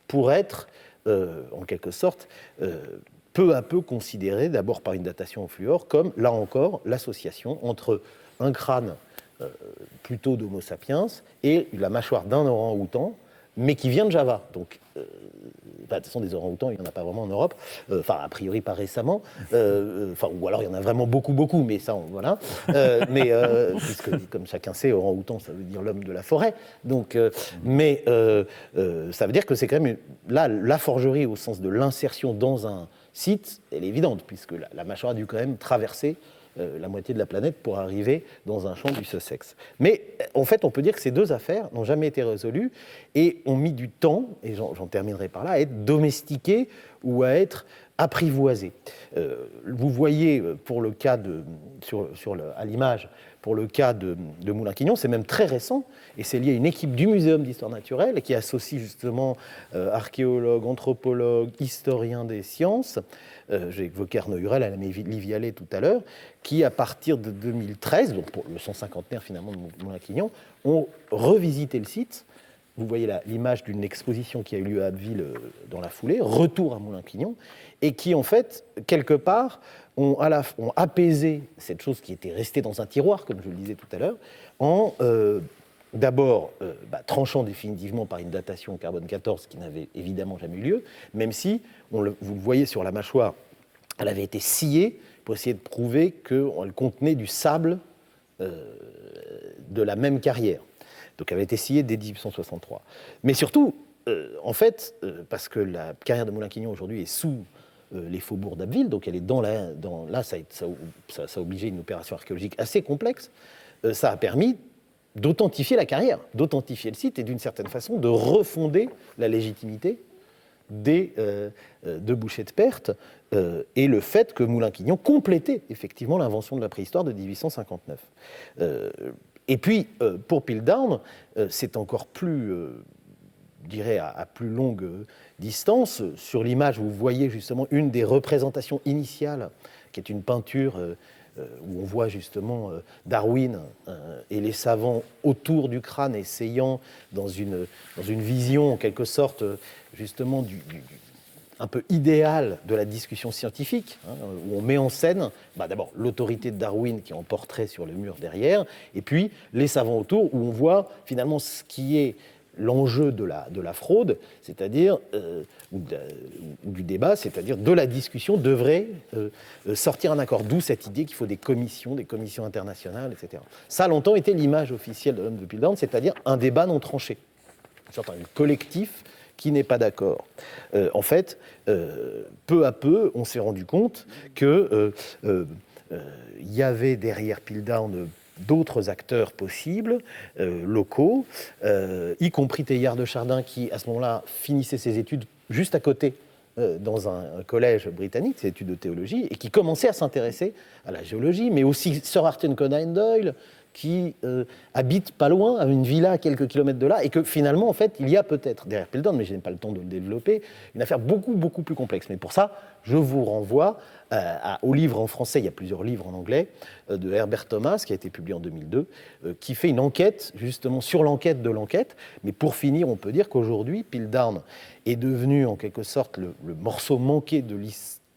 pour être, en quelque sorte, peu à peu considéré, d'abord par une datation au fluor, comme, là encore, l'association entre un crâne plutôt d'Homo sapiens et la mâchoire d'un orang-outan, mais qui vient de Java. Donc, de toute façon, des orang-outans, il n'y en a pas vraiment en Europe, a priori pas récemment, ou alors il y en a vraiment beaucoup, mais ça, voilà. Puisque, comme chacun sait, orang-outan, ça veut dire l'homme de la forêt. Donc, ça veut dire que c'est quand même, la forgerie au sens de l'insertion dans un site, elle est évidente, puisque la mâchoire a dû quand même traverser la moitié de la planète pour arriver dans un champ du Sussex. Mais en fait, on peut dire que ces deux affaires n'ont jamais été résolues et ont mis du temps, et j'en terminerai par là, à être domestiquées ou à être apprivoisées. Vous voyez, pour le cas à l'image, pour le cas de Moulin-Quignon, c'est même très récent, et c'est lié à une équipe du Muséum d'histoire naturelle qui associe justement archéologues, anthropologues, historiens des sciences. J'ai évoqué Arnaud Hurel, Alain Livialet tout à l'heure, qui, à partir de 2013, donc pour le 150e finalement de Moulin-Quignon, ont revisité le site. Vous voyez là l'image d'une exposition qui a eu lieu à Abbeville dans la foulée, Retour à Moulin-Quignon, et qui, en fait, quelque part, ont apaisé cette chose qui était restée dans un tiroir, comme je le disais tout à l'heure, en d'abord tranchant définitivement par une datation au carbone 14 qui n'avait évidemment jamais eu lieu, même si, vous le voyez sur la mâchoire, elle avait été sciée pour essayer de prouver qu'elle contenait du sable de la même carrière. Donc elle avait été sciée dès 1863. Mais surtout, en fait, parce que la carrière de Moulin-Quignon aujourd'hui est sous les faubourgs d'Abbeville, donc elle est là, ça a obligé une opération archéologique assez complexe, ça a permis d'authentifier la carrière, d'authentifier le site et d'une certaine façon de refonder la légitimité de Boucher de Perthes et le fait que Moulin-Quignon complétait effectivement l'invention de la préhistoire de 1859. Et puis, pour Piltdown, c'est encore plus, je dirais, à plus longue distance. Sur l'image, vous voyez justement une des représentations initiales, qui est une peinture où on voit justement Darwin et les savants autour du crâne essayant, dans une vision en quelque sorte justement un peu idéal de la discussion scientifique, où on met en scène d'abord l'autorité de Darwin qui est en portrait sur le mur derrière, et puis les savants autour, où on voit finalement ce qui est l'enjeu de la fraude, c'est-à-dire, ou du débat, c'est-à-dire de la discussion devrait sortir un accord. D'où cette idée qu'il faut des commissions internationales, etc. Ça a longtemps été l'image officielle de l'homme de Piltdown, c'est-à-dire un débat non tranché, une sorte de collectif qui n'est pas d'accord. En fait, peu à peu, on s'est rendu compte qu'il y avait derrière Piltdown d'autres acteurs possibles, locaux, y compris Teilhard de Chardin, qui, à ce moment-là, finissait ses études juste à côté, dans un collège britannique, ses études de théologie, et qui commençait à s'intéresser à la géologie, mais aussi Sir Arthur Conan Doyle, qui habite pas loin, à une villa à quelques kilomètres de là, et que finalement, en fait, il y a peut-être, derrière Piltdown, mais je n'ai pas le temps de le développer, une affaire beaucoup, beaucoup plus complexe. Mais pour ça, je vous renvoie au livre en français, il y a plusieurs livres en anglais, de Herbert Thomas, qui a été publié en 2002, qui fait une enquête, justement, sur l'enquête de l'enquête. Mais pour finir, on peut dire qu'aujourd'hui, Piltdown est devenu, en quelque sorte, le morceau manqué de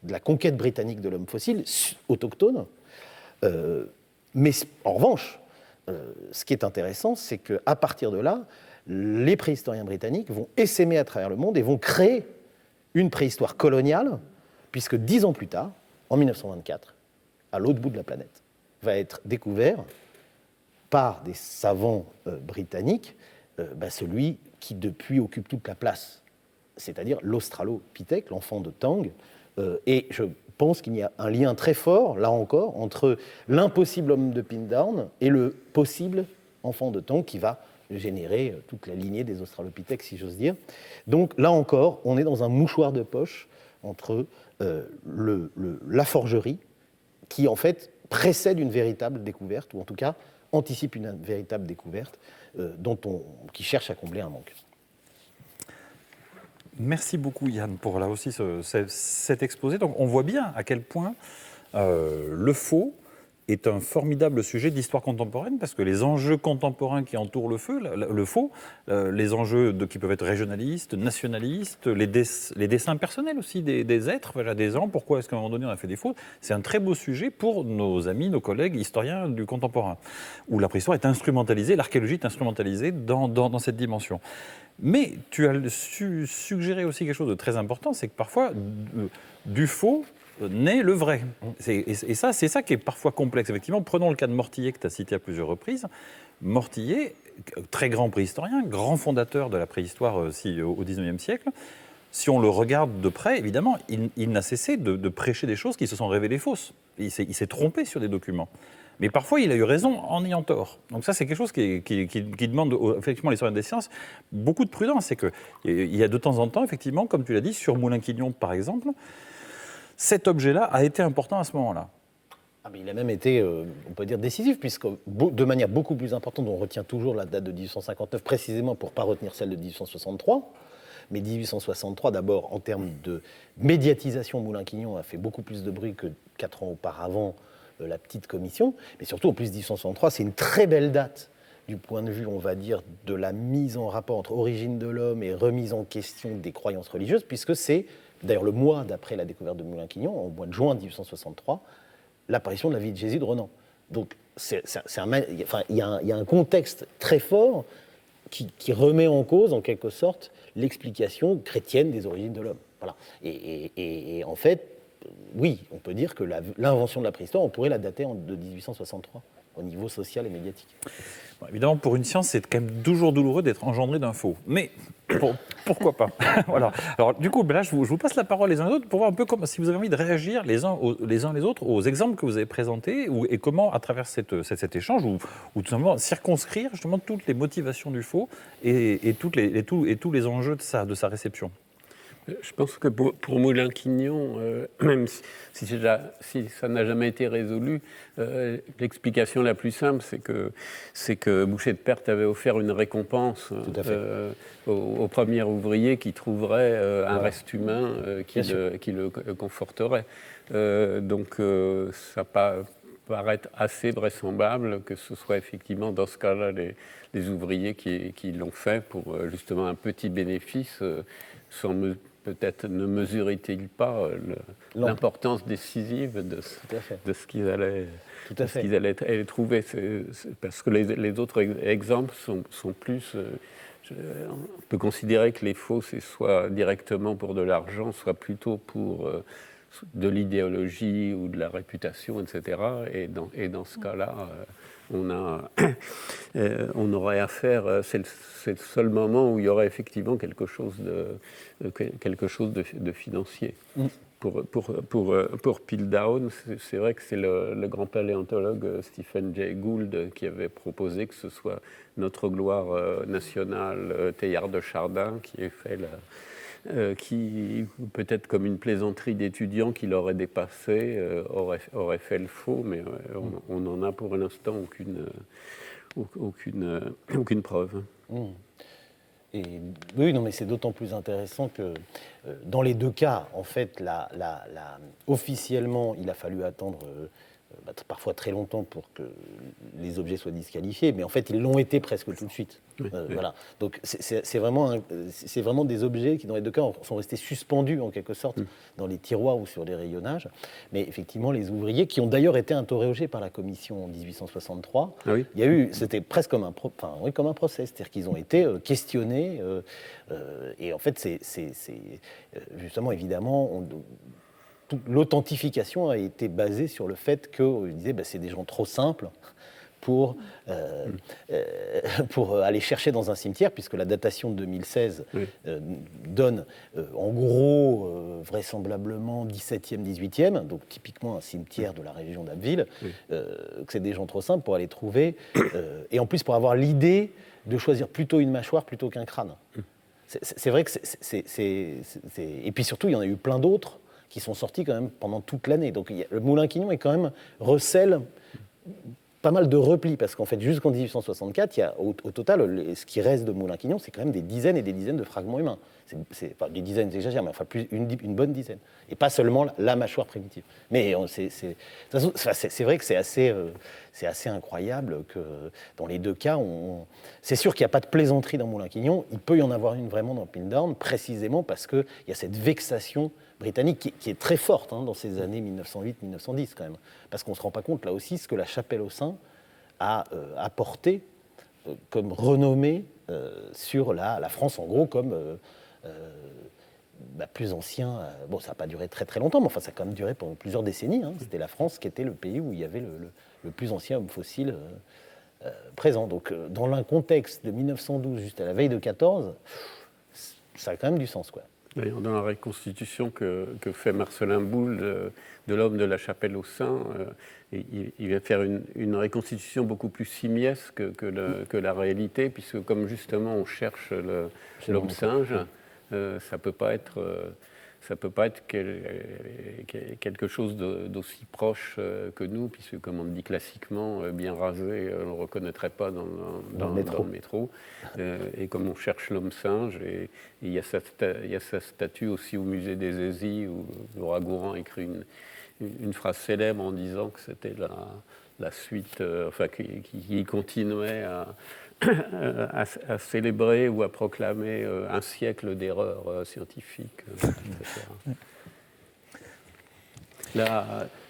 la conquête britannique de l'homme fossile, autochtone. Mais en revanche, ce qui est intéressant, c'est qu'à partir de là, les préhistoriens britanniques vont essaimer à travers le monde et vont créer une préhistoire coloniale, puisque 10 ans plus tard, en 1924, à l'autre bout de la planète, va être découvert par des savants britanniques celui qui depuis occupe toute la place, c'est-à-dire l'Australopithèque, l'enfant de Tang. Et je pense qu'il y a un lien très fort, là encore, entre l'impossible homme de Piltdown et le possible enfant de Tang qui va générer toute la lignée des Australopithèques, si j'ose dire. Donc là encore, on est dans un mouchoir de poche entre la forgerie, qui en fait précède une véritable découverte, ou en tout cas anticipe une véritable découverte qui cherche à combler un manque. Merci beaucoup Yann pour là aussi cet exposé. Donc on voit bien à quel point le faux est un formidable sujet d'histoire contemporaine, parce que les enjeux contemporains qui entourent le faux, les enjeux qui peuvent être régionalistes, nationalistes, les dessins personnels aussi des êtres, des gens, pourquoi est-ce qu'à un moment donné on a fait des faux, c'est un très beau sujet pour nos amis, nos collègues historiens du contemporain, où la préhistoire est instrumentalisée, l'archéologie est instrumentalisée dans cette dimension. Mais tu as suggéré aussi quelque chose de très important, c'est que parfois du faux naît le vrai. Et c'est ça qui est parfois complexe. Effectivement, prenons le cas de Mortillet que tu as cité à plusieurs reprises. Mortillet, très grand préhistorien, grand fondateur de la préhistoire aussi au XIXe siècle. Si on le regarde de près, évidemment, il n'a cessé de prêcher des choses qui se sont révélées fausses. Il s'est trompé sur des documents. Mais parfois, il a eu raison en ayant tort. Donc ça, c'est quelque chose qui demande, effectivement, l'historien des sciences, beaucoup de prudence. C'est qu'il y a de temps en temps, effectivement, comme tu l'as dit, sur Moulin-Quignon, par exemple, cet objet-là a été important à ce moment-là. Ah, mais il a même été, on peut dire, décisif, puisque de manière beaucoup plus importante, on retient toujours la date de 1859, précisément pour ne pas retenir celle de 1863. Mais 1863, d'abord, en termes de médiatisation, Moulin-Quignon a fait beaucoup plus de bruit que 4 ans auparavant, la petite commission. Mais surtout, en plus, 1863, c'est une très belle date du point de vue, on va dire, de la mise en rapport entre origine de l'homme et remise en question des croyances religieuses, puisque c'est, d'ailleurs, le mois d'après la découverte de Moulin-Quignon, au mois de juin 1863, l'apparition de la vie de Jésus de Renan. Donc, il y a un contexte très fort qui remet en cause, en quelque sorte, l'explication chrétienne des origines de l'homme. Voilà. Et en fait, oui, on peut dire que l'invention de la préhistoire, on pourrait la dater de 1863, au niveau social et médiatique. Bon, évidemment, pour une science, c'est quand même toujours douloureux d'être engendré d'un faux. Mais pourquoi pas. Voilà. Alors, du coup, là, je vous passe la parole les uns les autres pour voir un peu si vous avez envie de réagir les uns les autres aux exemples que vous avez présentés et comment, à travers cet échange, ou tout simplement circonscrire justement toutes les motivations du faux et tous les enjeux de sa réception. Je pense que pour Moulin-Quignon, même si ça n'a jamais été résolu, l'explication la plus simple, c'est que Boucher de Perthes avait offert une récompense au premier ouvrier qui trouverait un reste humain qui le conforterait. Donc ça paraît assez vraisemblable que ce soit effectivement dans ce cas-là les ouvriers qui l'ont fait pour justement un petit bénéfice, peut-être ne mesurait-il pas l'importance décisive de ce qu'ils allaient trouver. Parce que les autres exemples sont plus... on peut considérer que les faux, c'est soit directement pour de l'argent, soit plutôt pour de l'idéologie ou de la réputation, etc. Et dans ce cas-là... on aurait affaire, c'est le seul moment où il y aurait effectivement quelque chose de financier. Pour Piltdown, c'est vrai que c'est le grand paléontologue Stephen Jay Gould qui avait proposé que ce soit notre gloire nationale, Teilhard de Chardin, qui ait fait qui, peut-être comme une plaisanterie d'étudiant qui l'aurait dépassé, aurait fait le faux, mais on n'en a pour l'instant aucune preuve. Et, oui, non, mais c'est d'autant plus intéressant que dans les deux cas, en fait, officiellement, il a fallu attendre parfois très longtemps pour que les objets soient disqualifiés, mais en fait, ils l'ont été presque tout de suite. Oui. Voilà. Donc, c'est vraiment des objets qui, dans les deux cas, sont restés suspendus, en quelque sorte, dans les tiroirs ou sur les rayonnages. Mais effectivement, les ouvriers, qui ont d'ailleurs été interrogés par la commission en 1863, Ah oui. il y a eu, c'était presque comme comme un procès, c'est-à-dire qu'ils ont été questionnés, et en fait, c'est justement, évidemment, l'authentification a été basée sur le fait qu'on disait c'est des gens trop simples pour aller chercher dans un cimetière, puisque la datation de 2016 donne en gros vraisemblablement 17e, 18e, donc typiquement un cimetière de la région d'Abbeville, que c'est des gens trop simples pour aller trouver, et en plus pour avoir l'idée de choisir plutôt une mâchoire plutôt qu'un crâne. C'est vrai que et puis surtout, il y en a eu plein d'autres qui sont sortis quand même pendant toute l'année. Donc le Moulin-Quignon est quand même recèle pas mal de replis, parce qu'en fait, jusqu'en 1864, il y a au total, ce qui reste de Moulin-Quignon, c'est quand même des dizaines et des dizaines de fragments humains. Enfin, des dizaines, j'exagère, mais enfin une bonne dizaine. Et pas seulement la mâchoire primitive. Mais c'est vrai que c'est assez incroyable que dans les deux cas, c'est sûr qu'il n'y a pas de plaisanterie dans Moulin-Quignon. Il peut y en avoir une vraiment dans Piltdown, précisément parce qu'il y a cette vexation britannique qui est très forte dans ces années 1908-1910 quand même. Parce qu'on ne se rend pas compte, là aussi, ce que la Chapelle aux Saints a apporté comme renommée sur la France, en gros, comme plus ancien. Bon, ça n'a pas duré très très longtemps, mais enfin, ça a quand même duré pendant plusieurs décennies. C'était la France qui était le pays où il y avait le plus ancien homme fossile présent. Donc, dans un contexte de 1912, juste à la veille de 14, ça a quand même du sens, quoi. D'ailleurs, dans la reconstitution que fait Marcelin Boule de l'homme de la Chapelle aux Saints, il va faire une reconstitution beaucoup plus simiesque que la réalité, puisque comme justement on cherche l'homme singe, ça peut pas être quelque chose d'aussi proche que nous, puisque comme on dit classiquement, bien rasé, on ne le reconnaîtrait pas dans le métro. Et comme on cherche l'homme singe, et il y a sa statue aussi au musée des Aisies, où Laura Gourand écrit une phrase célèbre en disant que c'était la suite, qui continuait à célébrer ou à proclamer un siècle d'erreurs scientifiques, etc.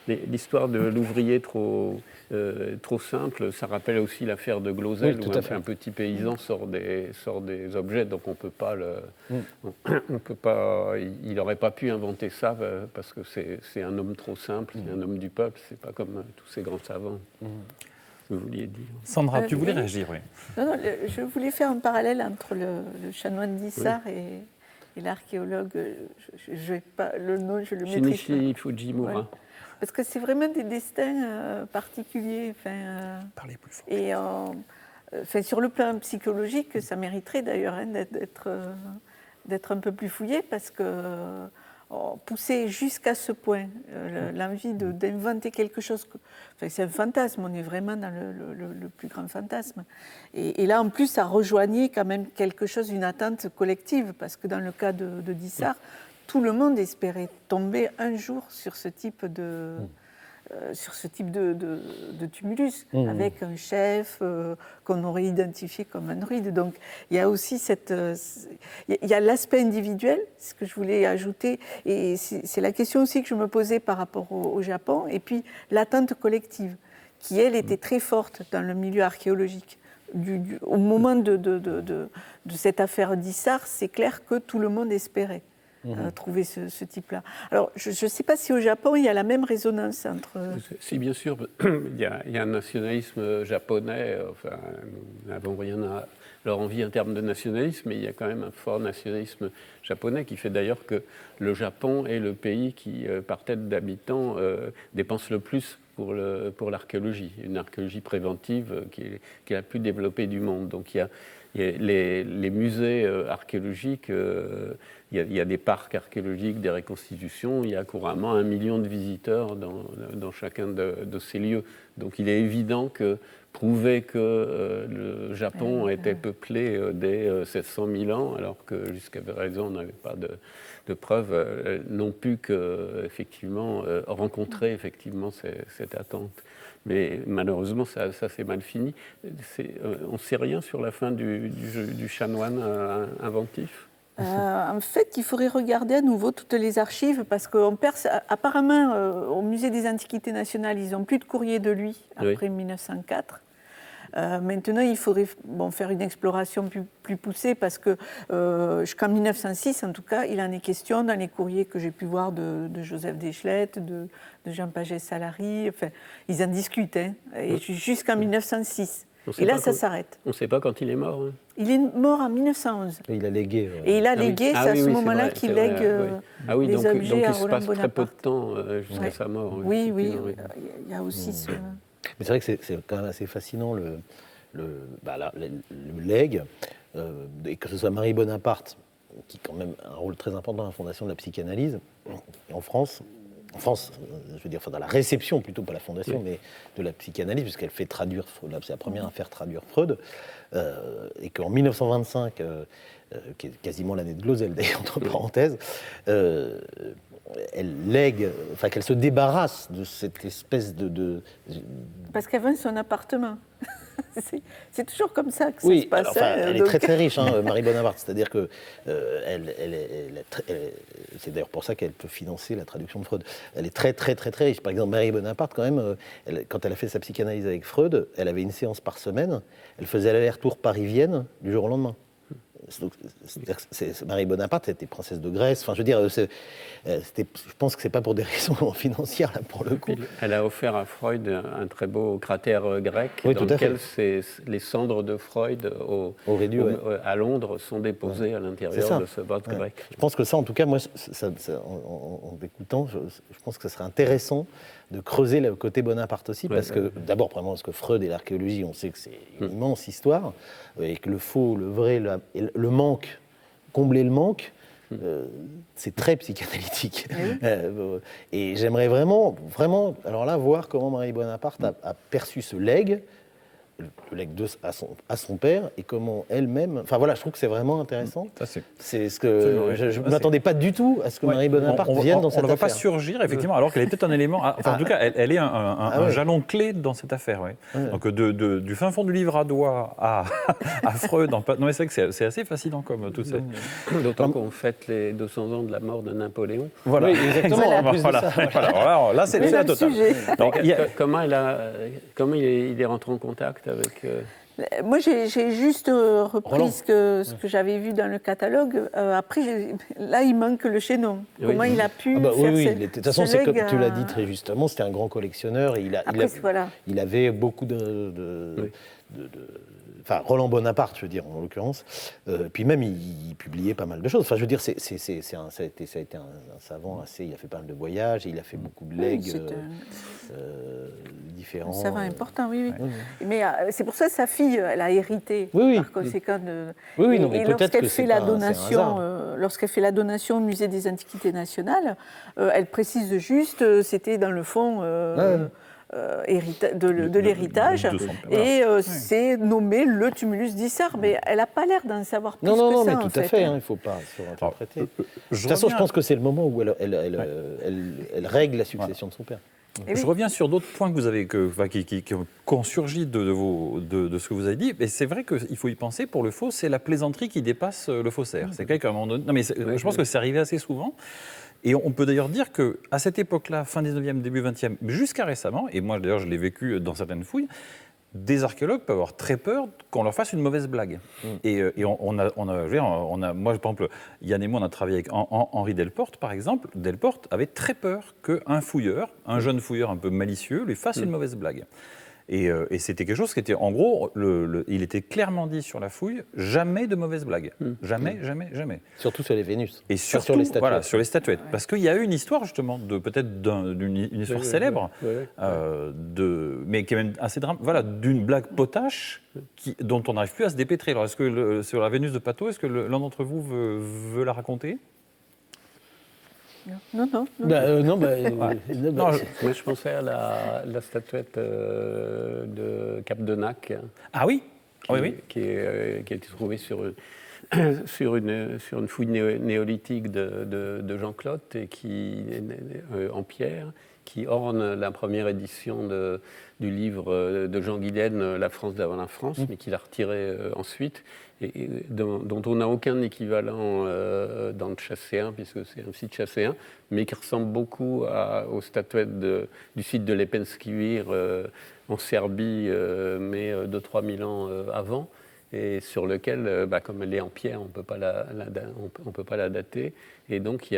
L'histoire de l'ouvrier trop simple, ça rappelle aussi l'affaire de Glosel, où un petit paysan sort des objets, donc on peut pas il n'aurait pas pu inventer ça parce que c'est un homme trop simple, c'est un homme du peuple, c'est pas comme tous ces grands savants. Vous vouliez dire. Sandra, tu voulais réagir, oui. Non, je voulais faire un parallèle entre le chanoine d'Issard et l'archéologue, je pas le nom, je le maîtrise. Shinichi Fujimura. Ouais. Parce que c'est vraiment des destins particuliers. Parlez plus fort. Et sur le plan psychologique, ça mériterait d'ailleurs d'être un peu plus fouillé, parce que pousser jusqu'à ce point l'envie d'inventer quelque chose, c'est un fantasme, on est vraiment dans le plus grand fantasme. Et là, en plus, ça rejoignait quand même quelque chose, une attente collective, parce que dans le cas de Dissart, tout le monde espérait tomber un jour sur ce type de tumulus, avec un chef qu'on aurait identifié comme un druide. Donc il y a aussi il y a l'aspect individuel, ce que je voulais ajouter, et c'est la question aussi que je me posais par rapport au Japon, et puis l'attente collective, qui elle était très forte dans le milieu archéologique. Au moment de cette affaire d'Issard, c'est clair que tout le monde espérait trouver ce type-là. Alors, je ne sais pas si au Japon, il y a la même résonance entre... Si, bien sûr. Il y a un nationalisme japonais. Enfin, nous n'avons rien à leur envier en termes de nationalisme, mais il y a quand même un fort nationalisme japonais qui fait d'ailleurs que le Japon est le pays qui, par tête d'habitants, dépense le plus pour l'archéologie. Une archéologie préventive qui est la plus développée du monde. Donc il y a les musées archéologiques, il y a des parcs archéologiques, des reconstitutions, il y a couramment 1 million de visiteurs dans chacun de ces lieux. Donc il est évident que prouver que le Japon était peuplé dès 700 000 ans, alors que jusqu'à présent on n'avait pas de preuves, n'ont pu effectivement rencontrer effectivement cette attente. Mais malheureusement, ça s'est mal fini. On ne sait rien sur la fin du chanoine inventif. En fait, il faudrait regarder à nouveau toutes les archives parce qu'apparemment, au Musée des Antiquités nationales, ils n'ont plus de courrier de lui après 1904. Maintenant, il faudrait faire une exploration plus poussée parce que jusqu'en 1906, en tout cas, il en est question dans les courriers que j'ai pu voir de Joseph Deschlettes, de Jean Paget-Salary. Enfin, ils en discutent, et jusqu'en 1906. Et là, ça s'arrête. On ne sait pas quand il est mort. Hein. Il est mort en 1911. Et il a légué. Et il a légué, c'est à ce moment-là qu'il lègue les objets à donc il se Roland passe Bonaparte. très peu de temps jusqu'à sa mort. Oui, il y a aussi ce... Mais c'est vrai que c'est quand même assez fascinant le legs, et que ce soit Marie Bonaparte, qui a quand même un rôle très important dans la fondation de la psychanalyse, et en France, je veux dire, dans la réception plutôt, pas la fondation, mais de la psychanalyse, puisqu'elle fait traduire, c'est la première à faire traduire Freud, et qu'en 1925, qui est quasiment l'année de Glosel d'ailleurs, entre parenthèses, elle lègue, enfin qu'elle se débarrasse de cette espèce de... Parce qu'elle vend son appartement. C'est toujours comme ça que ça se passe. Elle est très très riche, Marie Bonaparte. C'est-à-dire que c'est d'ailleurs pour ça qu'elle peut financer la traduction de Freud. Elle est très très très très riche. Par exemple, Marie Bonaparte, quand même, quand elle a fait sa psychanalyse avec Freud, elle avait une séance par semaine. Elle faisait l'aller-retour Paris-Vienne du jour au lendemain. Donc, Marie Bonaparte était princesse de Grèce. Enfin, je veux dire, je pense que c'est pas pour des raisons financières là pour le coup. Elle a offert à Freud un très beau cratère grec dans lequel les cendres de Freud à Londres sont déposées à l'intérieur de ce boîte grec. Je pense que ça, en tout cas, moi, en écoutant, je pense que ce serait intéressant de creuser le côté Bonaparte aussi, parce que d'abord, vraiment, parce que Freud et l'archéologie, on sait que c'est une immense histoire, et que le faux, le vrai, le manque, combler le manque, c'est très psychanalytique. Et j'aimerais vraiment, alors là, voir comment Marie Bonaparte a perçu ce legs, le legs à son père, et comment elle-même... Enfin voilà, je trouve que c'est vraiment intéressant. C'est ce que je ne m'attendais pas du tout à ce que Marie Bonaparte vienne dans cette affaire. On ne va pas surgir, effectivement, alors qu'elle est peut-être un élément... Enfin, en tout cas, elle est un jalon clé dans cette affaire. Donc, du fin fond du livre à doigt à Freud... Non, mais c'est vrai que c'est assez fascinant comme tout ça. D'autant qu'on fête les 200 ans de la mort de Napoléon. Voilà, exactement. Là, c'est la totale. Comment il est rentré en contact avec... Moi, j'ai juste repris ce que j'avais vu dans le catalogue. Après, là, il manque le chaînon. Comment il a pu faire de toute façon, c'est comme tu l'as dit très justement, c'était un grand collectionneur. Et il avait beaucoup enfin, Roland Bonaparte, je veux dire, en l'occurrence. Puis même, il publiait pas mal de choses. Enfin, je veux dire, ça a été un savant assez... Il a fait pas mal de voyages, et il a fait beaucoup de legs différents. Un savant important, oui. Mais c'est pour ça que sa fille, elle a hérité, par conséquent. Et lorsqu'elle fait la donation, au Musée des Antiquités nationales, elle précise juste, c'était dans le fond... de l'héritage, et c'est nommé le tumulus d'Issar, mais elle n'a pas l'air d'en savoir plus que ça. Non, mais tout à fait, il ne faut pas surinterpréter. De toute façon, je pense que c'est le moment où elle règle la succession de son père. Je reviens sur d'autres points que vous avez, qui ont surgi de ce que vous avez dit. Et c'est vrai qu'il faut y penser. Pour le faux, c'est la plaisanterie qui dépasse le faussaire. C'est qu'à un moment donné. Non, mais je pense que c'est arrivé assez souvent. Et on peut d'ailleurs dire qu'à cette époque-là, fin 19e, début 20e, jusqu'à récemment, et moi d'ailleurs je l'ai vécu dans certaines fouilles, des archéologues peuvent avoir très peur qu'on leur fasse une mauvaise blague. Et moi, par exemple, Yann et moi, on a travaillé avec Henri Delporte, par exemple. Delporte avait très peur qu'un fouilleur, un jeune fouilleur un peu malicieux, lui fasse une mauvaise blague. Et c'était quelque chose qui était, en gros, il était clairement dit sur la fouille, jamais de mauvaise blague. Jamais, jamais, jamais. Surtout sur les Vénus. Et surtout, sur les statuettes. voilà, sur les statuettes. Parce qu'il y a eu une histoire, justement, d'une histoire célèbre, mais qui est même assez d'une blague potache dont on n'arrive plus à se dépêtrer. Alors, est-ce que sur la Vénus de Pato, est-ce que l'un d'entre vous veut la raconter ? Non. Moi, je pensais à la statuette de Cap de Nac. Ah oui, oui. Qui a été trouvée sur une fouille néolithique de Jean Clotte et en pierre, qui orne la première édition du livre de Jean Guilaine, La France d'avant la France, mais qu'il a retiré ensuite, et dont on n'a aucun équivalent dans le chasséen, puisque c'est un site chasséen, mais qui ressemble beaucoup aux statuettes du site de Lepenski en Serbie, mais 2-3 000 ans avant, et sur lequel, comme elle est en pierre, on ne peut pas la dater. Et donc, il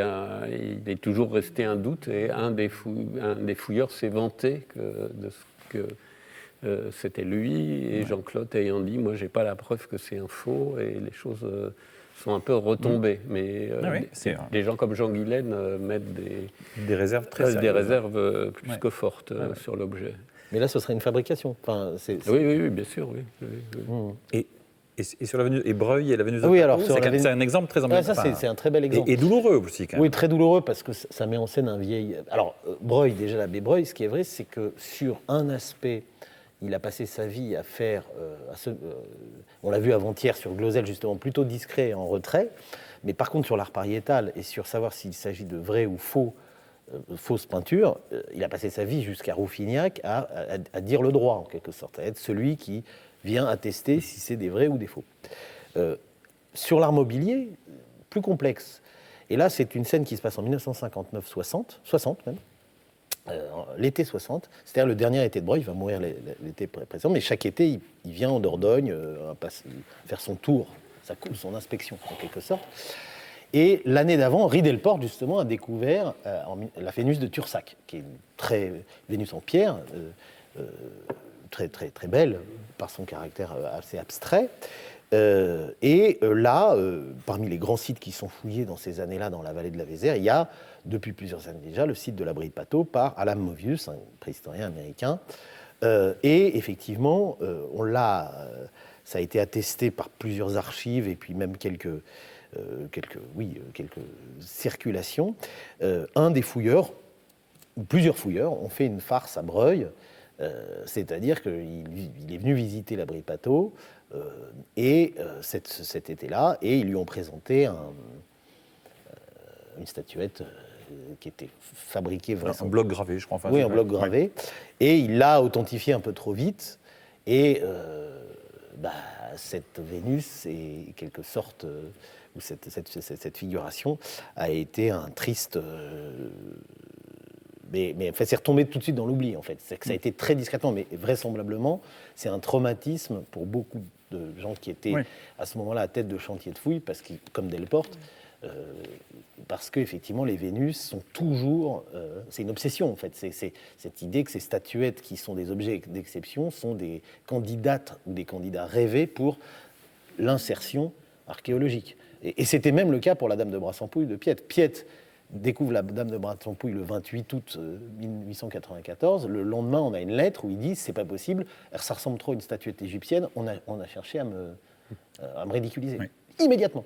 est toujours resté un doute, et un des fouilleurs s'est vanté que c'était lui, et Jean-Claude ayant dit « moi, je n'ai pas la preuve que c'est un faux », et les choses sont un peu retombées. Mais des gens comme Jean Guilaine mettent des réserves très sérieuses. Des réserves plus que fortes sur l'objet. Mais là, ce serait une fabrication. Oui, bien sûr. Oui. Et sur la Vénus, et Breuil et la Vénus de Pato, c'est un exemple très emblématique. Ça, c'est un très bel exemple. Et douloureux aussi, quand même. Oui, très douloureux, parce que ça met en scène un vieil... Alors, Breuil, déjà, l'abbé Breuil, ce qui est vrai, c'est que sur un aspect, il a passé sa vie à faire... on l'a vu avant-hier sur Glosel, justement, plutôt discret et en retrait. Mais par contre, sur l'art pariétal et sur savoir s'il s'agit de vrai ou fausse peinture, il a passé sa vie jusqu'à Rouffignac à dire le droit, en quelque sorte, à être celui qui vient attester si c'est des vrais ou des faux. Sur l'art mobilier, plus complexe. Et là, c'est une scène qui se passe en 1959-60 même, l'été 60, c'est-à-dire le dernier été de Breuil, il va mourir l'été précédent, mais chaque été, il vient en Dordogne faire son tour, son inspection en quelque sorte. Et l'année d'avant, Riddelport, justement, a découvert la Vénus de Tursac, qui est une Vénus en pierre, très, très, très belle, par son caractère assez abstrait. Et là, parmi les grands sites qui sont fouillés dans ces années-là dans la vallée de la Vézère, il y a, depuis plusieurs années déjà, le site de l'abri de Pato par Alan Movius, un préhistorien américain. Et effectivement, ça a été attesté par plusieurs archives et puis même quelques circulations. Un des fouilleurs, ou plusieurs fouilleurs, ont fait une farce à Breuil, c'est-à-dire qu'il est venu visiter l'abri de Pato cet été-là, et ils lui ont présenté une statuette qui était fabriquée en bloc gravé, je crois. Oui, en bloc gravé. Et il l'a authentifié un peu trop vite. Et cette Vénus, est quelque sorte, ou cette figuration, a été un triste... mais enfin, c'est retombé tout de suite dans l'oubli, en fait. C'est que ça a été très discrètement, mais vraisemblablement, c'est un traumatisme pour beaucoup de gens qui étaient à ce moment-là à tête de chantier de fouilles, comme Delporte, parce qu'effectivement, les Vénus sont toujours... c'est une obsession, en fait. C'est cette idée que ces statuettes, qui sont des objets d'exception, sont des candidates ou des candidats rêvés pour l'insertion archéologique. Et c'était même le cas pour la Dame de Brassampouille de Piette. Piette découvre la Dame de Brassampouille le 28 août 1894. Le lendemain, on a une lettre où il dit « c'est pas possible, ça ressemble trop à une statuette égyptienne, on a cherché à me ridiculiser. Oui. » Immédiatement.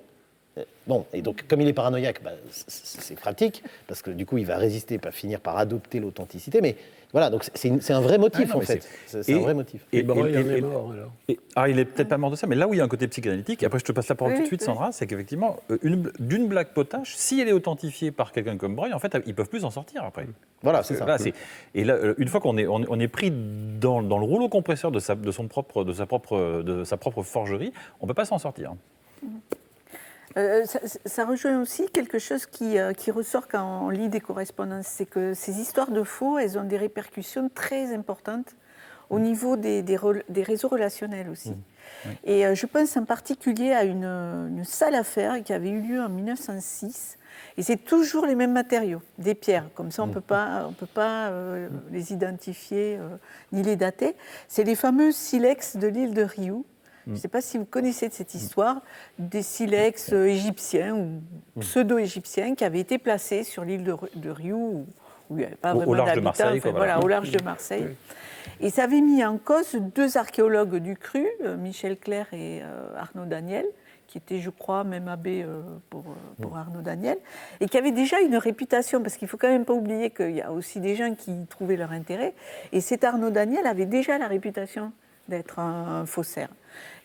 Bon, et donc, comme il est paranoïaque, c'est pratique, parce que du coup, il va résister, pas finir par adopter l'authenticité, mais voilà, donc c'est un vrai motif, en fait. C'est un vrai motif. Et Breuil en est mort, alors. Il n'est peut-être pas mort de ça, mais là où il y a un côté psychanalytique, et après je te passe la parole tout de suite, Sandra, c'est qu'effectivement, d'une blague potache, si elle est authentifiée par quelqu'un comme Breuil, en fait, ils ne peuvent plus en sortir après. Voilà, c'est ça. Là, et là, une fois qu'on est pris dans le rouleau compresseur de sa propre forgerie, on ne peut pas s'en sortir. Ça rejoint aussi quelque chose qui ressort quand on lit des correspondances, c'est que ces histoires de faux, elles ont des répercussions très importantes au niveau des réseaux relationnels aussi. Et je pense en particulier à une sale affaire qui avait eu lieu en 1906 Et c'est toujours les mêmes matériaux, des pierres. Comme ça, on peut pas les identifier ni les dater. C'est les fameux silex de l'île de Riou. Je ne sais pas si vous connaissez de cette histoire, des silex égyptiens ou pseudo-égyptiens qui avaient été placés sur l'île de Riou, où il n'y avait pas vraiment large de d'habitat, Marseille, au large de Marseille. Et ça avait mis en cause 2 archéologues du Cru, Michel Clerc et Arnaud Daniel, qui étaient, je crois, même abbé pour Arnaud Daniel, et qui avaient déjà une réputation, parce qu'il ne faut quand même pas oublier qu'il y a aussi des gens qui y trouvaient leur intérêt, et cet Arnaud Daniel avait déjà la réputation d'être un faussaire,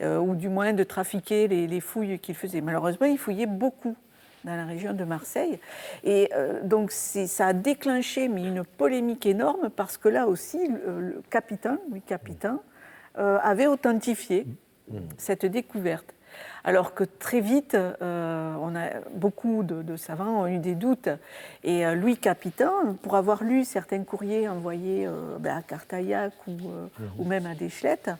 ou du moins de trafiquer les fouilles qu'il faisait. Malheureusement, il fouillait beaucoup dans la région de Marseille. Et donc, ça a déclenché une polémique énorme, parce que là aussi, le capitaine, Louis Capitain, avait authentifié cette découverte. Alors que très vite, beaucoup de savants ont eu des doutes. Et Louis Capitain, pour avoir lu certains courriers envoyés à Cartaillac ou même à Deschelettes,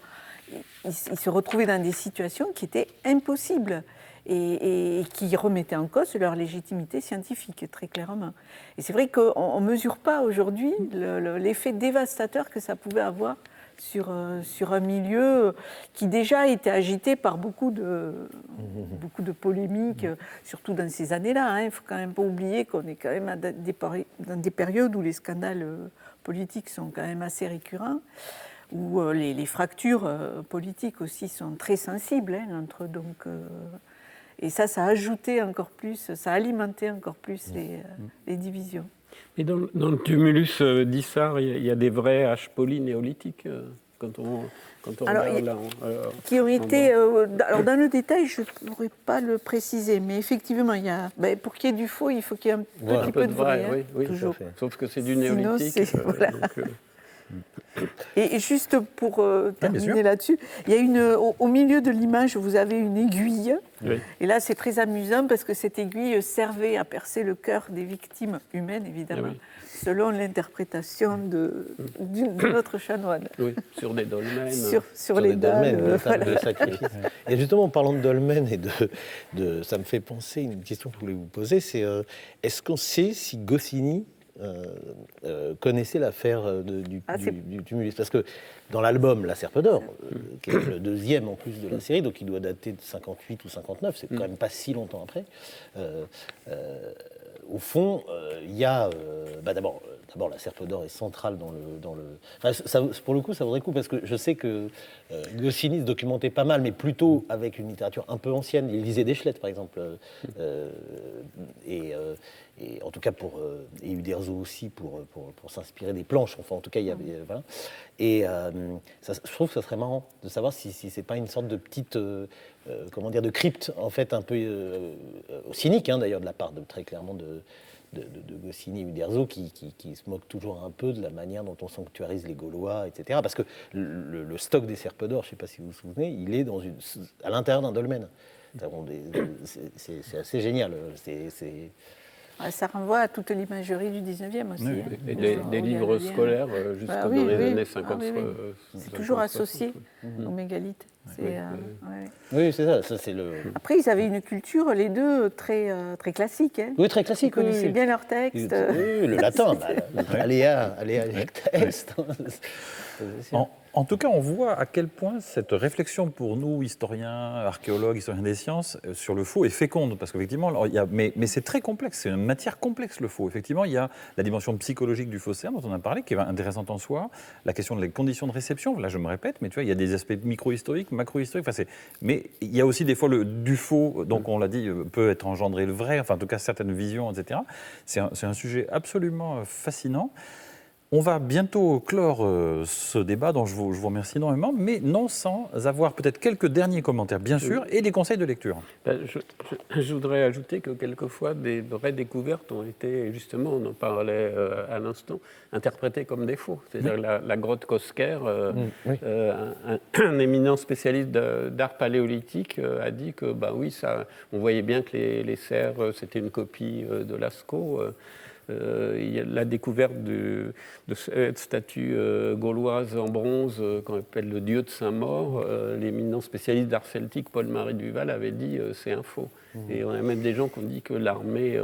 il se retrouvait dans des situations qui étaient impossibles et qui remettaient en cause leur légitimité scientifique, très clairement. Et c'est vrai qu'on ne mesure pas aujourd'hui l'effet dévastateur que ça pouvait avoir sur un milieu qui déjà était agité par beaucoup de polémiques, surtout dans ces années-là. Il ne faut quand même pas oublier qu'on est quand même dans des périodes où les scandales politiques sont quand même assez récurrents, où les fractures politiques aussi sont très sensibles entre et ça a ajouté encore plus, ça a alimenté encore plus les divisions. Et dans le tumulus d'Issar, il y a des vrais haches polynéolithiques quand on regarde là. Qui ont été. Alors, dans le détail, je ne pourrais pas le préciser, mais effectivement, il y a. Pour qu'il y ait du faux, il faut qu'il y ait un petit peu de vrai. Oui, toujours. Sauf que c'est du néolithique. Voilà. Et juste pour terminer là-dessus, il y a au milieu de l'image, vous avez une aiguille. Oui. Et là, c'est très amusant parce que cette aiguille servait à percer le cœur des victimes humaines, évidemment, selon l'interprétation de notre chanoine. Oui, sur des dolmens. Sur les dolmens, de sacrifice. Et justement, en parlant de dolmens ça me fait penser, une question que je voulais vous poser, c'est est-ce qu'on sait si Goscinny connaissait l'affaire du tumulus, parce que dans l'album La Serpe d'Or, qui est le deuxième en plus de la série, donc il doit dater de 58 ou 59, c'est quand même pas si longtemps après. Au fond, il y a d'abord la Serpe d'Or est centrale dans le. Enfin, pour le coup, ça vaudrait le coup parce que je sais que Goscinny se documentait pas mal, mais plutôt avec une littérature un peu ancienne. Il lisait Deschelettes, par exemple, et en tout cas et Uderzo aussi pour s'inspirer des planches. Enfin, en tout cas, il y avait voilà. Et je trouve que ça serait marrant de savoir si c'est pas une sorte de petite de crypte en fait un peu cynique d'ailleurs de la part très clairement de Goscinny et Uderzo qui se moquent toujours un peu de la manière dont on sanctuarise les Gaulois, etc. Parce que le stock des Serpes d'Or, je ne sais pas si vous vous souvenez, il est à l'intérieur d'un dolmen. C'est assez génial. Ça renvoie à toute l'imagerie du 19e aussi. Oui, et des livres scolaires jusqu'à dans les années 50. C'est toujours associé aux mégalithes. Oui, c'est ça. Ça c'est Après, ils avaient une culture, les deux, très classique. Oui, très classique. Ils connaissaient bien leurs textes. Oui, le latin. Aléa texte. En tout cas, on voit à quel point cette réflexion pour nous, historiens, archéologues, historiens des sciences, sur le faux est féconde. Parce qu'effectivement, mais c'est très complexe, c'est une matière complexe le faux. Effectivement, il y a la dimension psychologique du faussaire dont on a parlé, qui est intéressante en soi, la question des conditions de réception, là je me répète, mais tu vois, il y a des aspects micro-historiques, macro-historiques, mais il y a aussi des fois du faux, donc on l'a dit, peut être engendré le vrai, enfin en tout cas certaines visions, etc. C'est un sujet absolument fascinant. On va bientôt clore ce débat dont je vous remercie énormément, mais non sans avoir peut-être quelques derniers commentaires, bien sûr, et des conseils de lecture. Je voudrais ajouter que quelquefois, des vraies découvertes ont été, justement, on en parlait à l'instant, interprétées comme des faux. C'est-à-dire la grotte Cosquer, un éminent spécialiste d'art paléolithique a dit que, on voyait bien que les cerfs, c'était une copie de Lascaux. Il y a la découverte de cette statue gauloise en bronze qu'on appelle le dieu de Saint-Maur. L'éminent spécialiste d'art celtique, Paul-Marie Duval, avait dit c'est un faux. Et on a même des gens qui ont dit que l'armée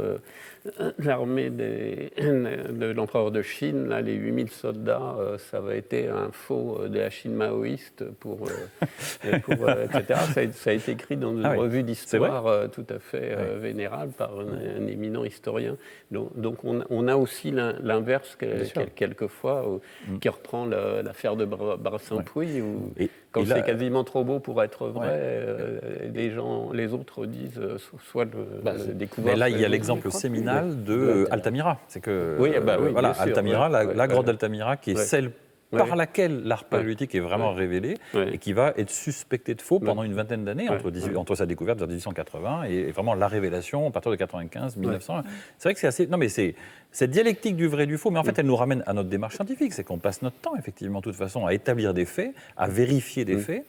de l'empereur de Chine, là, les 8000 soldats, ça avait été un faux de la Chine maoïste etc. Ça a été écrit dans une revue d'histoire tout à fait vénérable par un éminent historien. Donc on a aussi l'inverse quelquefois, qui reprend l'affaire de Brassempouy, où quand c'est quasiment trop beau pour être vrai, les autres disent soit le découvert. Mais là, il y a l'exemple séminal de Altamira. C'est que voilà, Altamira, la grotte d'Altamira, qui est celle par laquelle l'art paléolithique est vraiment révélé et qui va être suspecté de faux pendant une vingtaine d'années, entre sa découverte vers 1880 et vraiment la révélation à partir de 95, 1900. C'est vrai que c'est assez... Non, mais c'est cette dialectique du vrai et du faux, mais en fait, elle nous ramène à notre démarche scientifique. C'est qu'on passe notre temps, effectivement, de toute façon, à établir des faits, à vérifier des faits,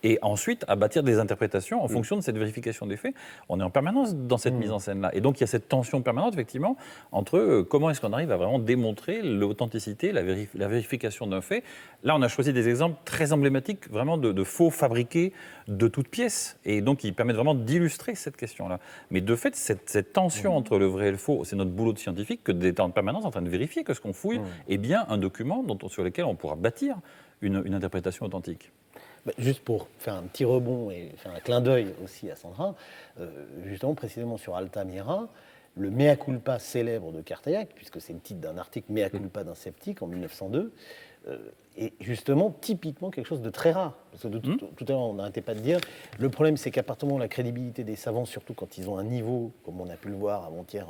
et ensuite à bâtir des interprétations en fonction de cette vérification des faits. On est en permanence dans cette mise en scène-là. Et donc il y a cette tension permanente, effectivement, entre comment est-ce qu'on arrive à vraiment démontrer l'authenticité, la vérification d'un fait. Là, on a choisi des exemples très emblématiques, vraiment de faux fabriqués de toutes pièces. Et donc, ils permettent vraiment d'illustrer cette question-là. Mais de fait, cette tension entre le vrai et le faux, c'est notre boulot de scientifique que d'être en permanence en train de vérifier que ce qu'on fouille est bien un document sur lequel on pourra bâtir une interprétation authentique. Juste pour faire un petit rebond et faire un clin d'œil aussi à Sandra, justement précisément sur Altamira, le mea culpa célèbre de Cartaillac, puisque c'est le titre d'un article mea culpa d'un sceptique en 1902, est justement typiquement quelque chose de très rare. Parce que tout à l'heure, on n'arrêtait pas de dire, le problème c'est qu'à partir du moment où la crédibilité des savants, surtout quand ils ont un niveau, comme on a pu le voir avant-hier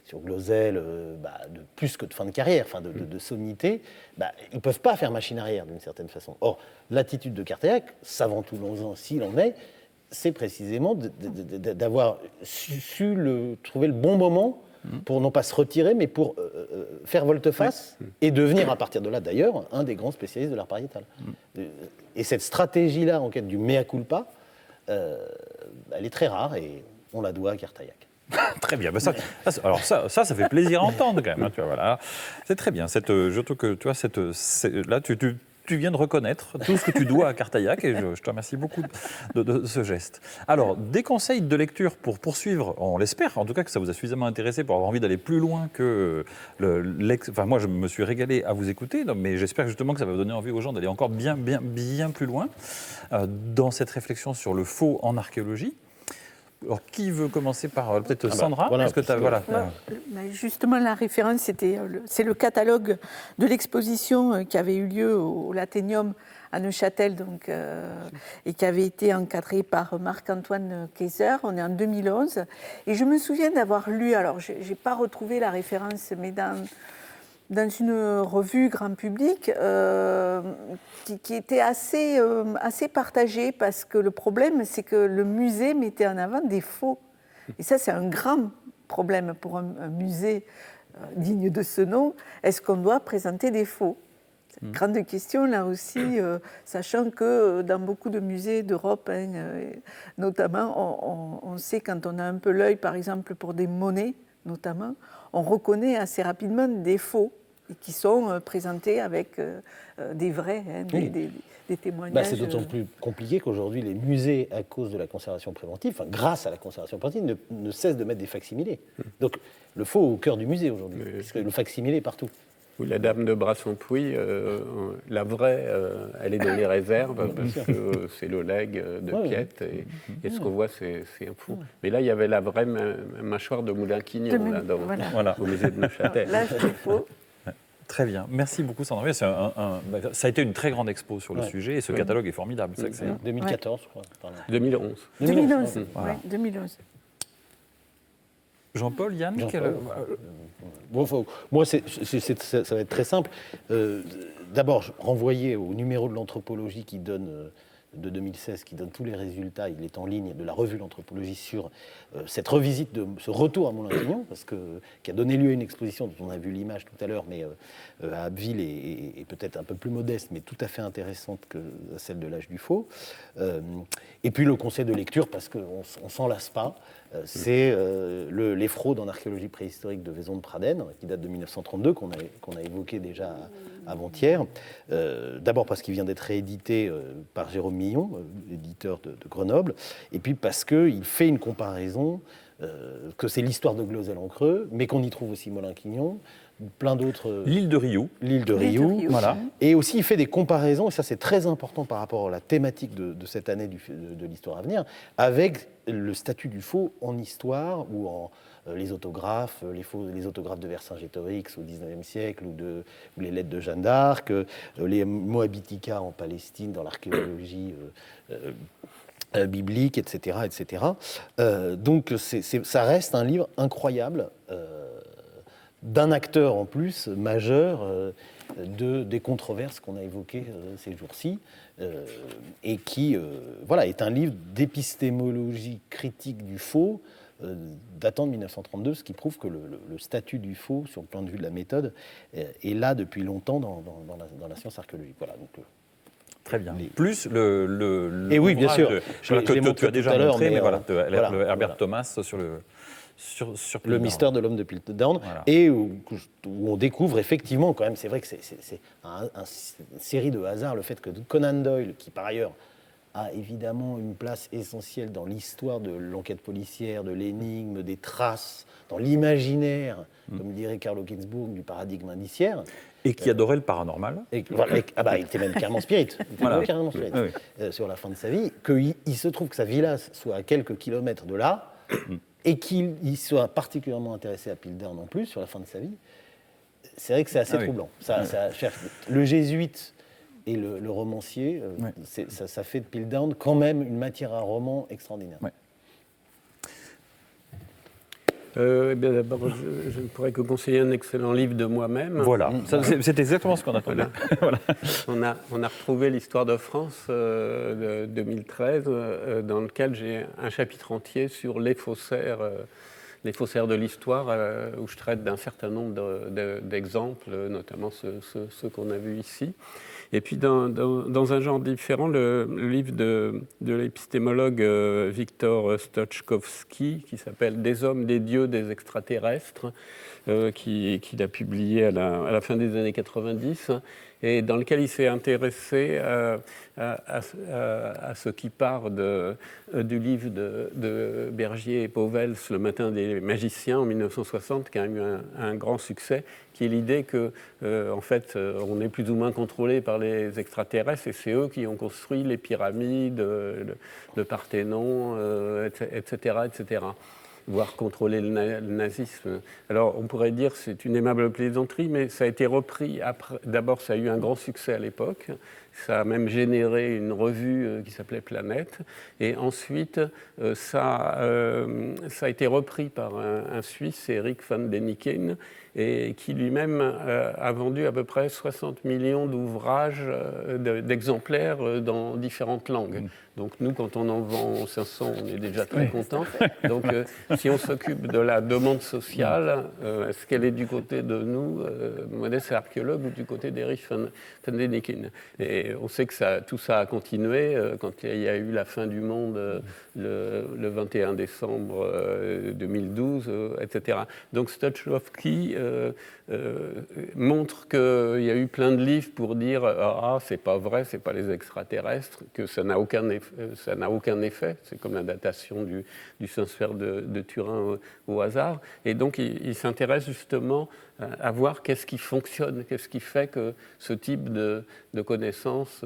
sur Glosel, de plus que de fin de carrière, de sommité, ils ne peuvent pas faire machine arrière d'une certaine façon. Or, l'attitude de Cartaillac, savant toulousain s'il en est, c'est précisément d'avoir su trouver le bon moment pour non pas se retirer, mais pour faire volte-face et devenir, à partir de là d'ailleurs, un des grands spécialistes de l'art pariétal. Et cette stratégie-là, en quête du mea culpa, elle est très rare et on la doit à Cartaillac. Très bien. Ça fait plaisir à entendre quand même. Hein, tu vois, voilà. C'est très bien. Je trouve que tu vois, là, tu viens de reconnaître tout ce que tu dois à Cartaillac et je te remercie beaucoup de ce geste. Alors, des conseils de lecture pour poursuivre, on l'espère, en tout cas que ça vous a suffisamment intéressé pour avoir envie d'aller plus loin que moi, je me suis régalé à vous écouter, mais j'espère justement que ça va vous donner envie aux gens d'aller encore bien plus loin dans cette réflexion sur le faux en archéologie. Alors, qui veut commencer par peut-être Sandra? Justement, la référence, c'est le catalogue de l'exposition qui avait eu lieu au Lathénium à Neuchâtel, et qui avait été encadré par Marc-Antoine Kayser. On est en 2011. Et je me souviens d'avoir lu, alors je n'ai pas retrouvé la référence, mais dans une revue grand public qui était assez partagée, parce que le problème, c'est que le musée mettait en avant des faux. Et ça, c'est un grand problème pour un musée digne de ce nom. Est-ce qu'on doit présenter des faux ? C'est une grande question, là aussi, sachant que dans beaucoup de musées d'Europe, notamment, on sait quand on a un peu l'œil, par exemple, pour des monnaies, notamment, on reconnaît assez rapidement des faux et qui sont présentés avec des vrais, des témoignages. C'est d'autant plus compliqué qu'aujourd'hui, les musées, à cause de la conservation préventive, grâce à la conservation préventive, ne cessent de mettre des facsimilés. Donc, le faux au cœur du musée aujourd'hui, puisque le facsimilé est partout. Oui, la dame de Brassempouy, la vraie, elle est dans les réserves, parce que c'est le legs de Piette, et ce qu'on voit, c'est un fou. Mais là, il y avait la vraie mâchoire de Moulin-Quignon, au musée de Neuchâtel. Là, c'est faux. Très bien, merci beaucoup Sandra. Ça a été une très grande expo sur le sujet et ce catalogue est formidable. 2014, je crois. 2011. 2011. Jean-Paul, Yann Moi, ça va être très simple. D'abord, renvoyer au numéro de l'anthropologie de 2016 qui donne tous les résultats, il est en ligne, de la revue de l'anthropologie sur cette revisite, ce retour à Moulin-Quignon, qui a donné lieu à une exposition dont on a vu l'image tout à l'heure, mais à Abbeville et peut-être un peu plus modeste, mais tout à fait intéressante que celle de l'âge du faux. Et puis le conseil de lecture, parce qu'on ne s'en lasse pas, c'est les fraudes en archéologie préhistorique de Vaison de Pradenne, qui date de 1932, qu'on a évoqué déjà avant-hier. D'abord parce qu'il vient d'être réédité par Jérôme Millon, éditeur de Grenoble, et puis parce qu'il fait une comparaison, que c'est l'histoire de Glosel-en-Creux, mais qu'on y trouve aussi Molin-Quignon, plein d'autres... L'île de Rioux. L'île de Rioux, voilà. Et aussi, il fait des comparaisons, et ça c'est très important par rapport à la thématique de cette année de l'histoire à venir, avec le statut du faux en histoire ou en les autographes, les autographes de Vercingétorix au XIXe siècle ou les lettres de Jeanne d'Arc, les Moabitica en Palestine dans l'archéologie biblique, etc. etc. Donc ça reste un livre incroyable d'un acteur en plus majeur des controverses qu'on a évoquées ces jours-ci, et qui voilà, est un livre d'épistémologie critique du faux datant de 1932, ce qui prouve que le statut du faux, sur le plan de vue de la méthode, est là depuis longtemps dans la science archéologique. Voilà, donc, très bien. Plus le et oui, bien sûr. que tu as déjà montré, mais voilà, Herbert voilà. Thomas sur le le mystère de l'homme de Piltdown, voilà. Et où on découvre effectivement, quand même, c'est vrai que c'est une série de hasards, le fait que Conan Doyle, qui par ailleurs a évidemment une place essentielle dans l'histoire de l'enquête policière, de l'énigme, des traces, dans l'imaginaire, comme dirait Carlo Ginzburg, du paradigme indiciaire. Et qui adorait le paranormal. Il était même carrément spirit. Sur la fin de sa vie. Qu'il se trouve que sa villa soit à quelques kilomètres de là, et qu'il soit particulièrement intéressé à Piltdown en plus, sur la fin de sa vie. C'est vrai que c'est assez troublant. Le jésuite et le romancier, ça fait de Piltdown quand même une matière à roman extraordinaire. Ouais. D'abord, je ne pourrais que conseiller un excellent livre de moi-même. Voilà, c'est exactement ce qu'on a trouvé. Voilà. On a retrouvé l'histoire de France de 2013, dans lequel j'ai un chapitre entier sur les faussaires de l'histoire, où je traite d'un certain nombre d'exemples, notamment ceux qu'on a vus ici. Et puis, dans un genre différent, le livre de l'épistémologue Victor Stoczkowski, qui s'appelle « Des hommes, des dieux, des extraterrestres », qu'il a publié à la fin des années 90, et dans lequel il s'est intéressé à ce qui part du livre de Bergier et Pauwels, Le matin des magiciens, en 1960, qui a eu un grand succès, qui est l'idée que, en fait, on est plus ou moins contrôlé par les extraterrestres, et c'est eux qui ont construit les pyramides, le Parthénon, etc., etc., voire contrôler le nazisme. Alors, on pourrait dire que c'est une aimable plaisanterie, mais ça a été repris après. D'abord, ça a eu un grand succès à l'époque. Ça a même généré une revue qui s'appelait Planète. Et ensuite, ça a été repris par un Suisse, Eric van Deniken, et qui lui-même a vendu à peu près 60 millions d'ouvrages, d'exemplaires dans différentes langues. Donc nous, quand on en vend 500, on est déjà très content. Donc si on s'occupe de la demande sociale, est-ce qu'elle est du côté de nous, modestes archéologues, ou du côté d'Erich van Deniken? Et on sait que tout ça a continué quand il y a eu la fin du monde le 21 décembre 2012, etc. Donc Stoczkowski montre qu'il y a eu plein de livres pour dire « Ah, c'est pas vrai, c'est pas les extraterrestres », que ça n'a aucun effet. C'est comme la datation du Saint-Sphère de Turin au hasard. Et donc, il s'intéresse justement à voir qu'est-ce qui fonctionne, qu'est-ce qui fait que ce type de connaissances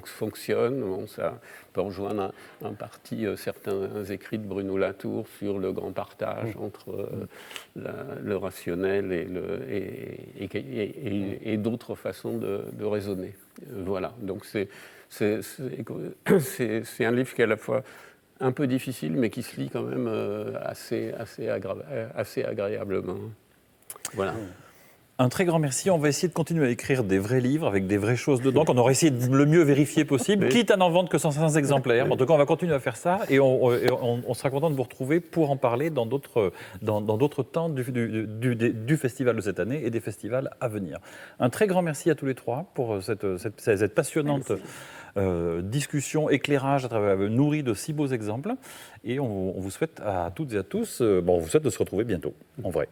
fonctionne. Bon, ça peut rejoindre en partie certains écrits de Bruno Latour sur le grand partage entre le rationnel et d'autres façons de raisonner. Voilà, donc c'est un livre qui est à la fois un peu difficile, mais qui se lit quand même assez agréablement. Voilà. Un très grand merci. On va essayer de continuer à écrire des vrais livres avec des vraies choses dedans, qu'on aura essayé de le mieux vérifier possible, quitte à n'en vendre que 105 exemplaires. En tout cas, on va continuer à faire ça et on sera content de vous retrouver pour en parler dans d'autres temps du festival de cette année et des festivals à venir. Un très grand merci à tous les trois pour cette passionnante discussion, éclairage nourri de si beaux exemples. Et on vous souhaite à toutes et à tous, on vous souhaite de se retrouver bientôt, en vrai.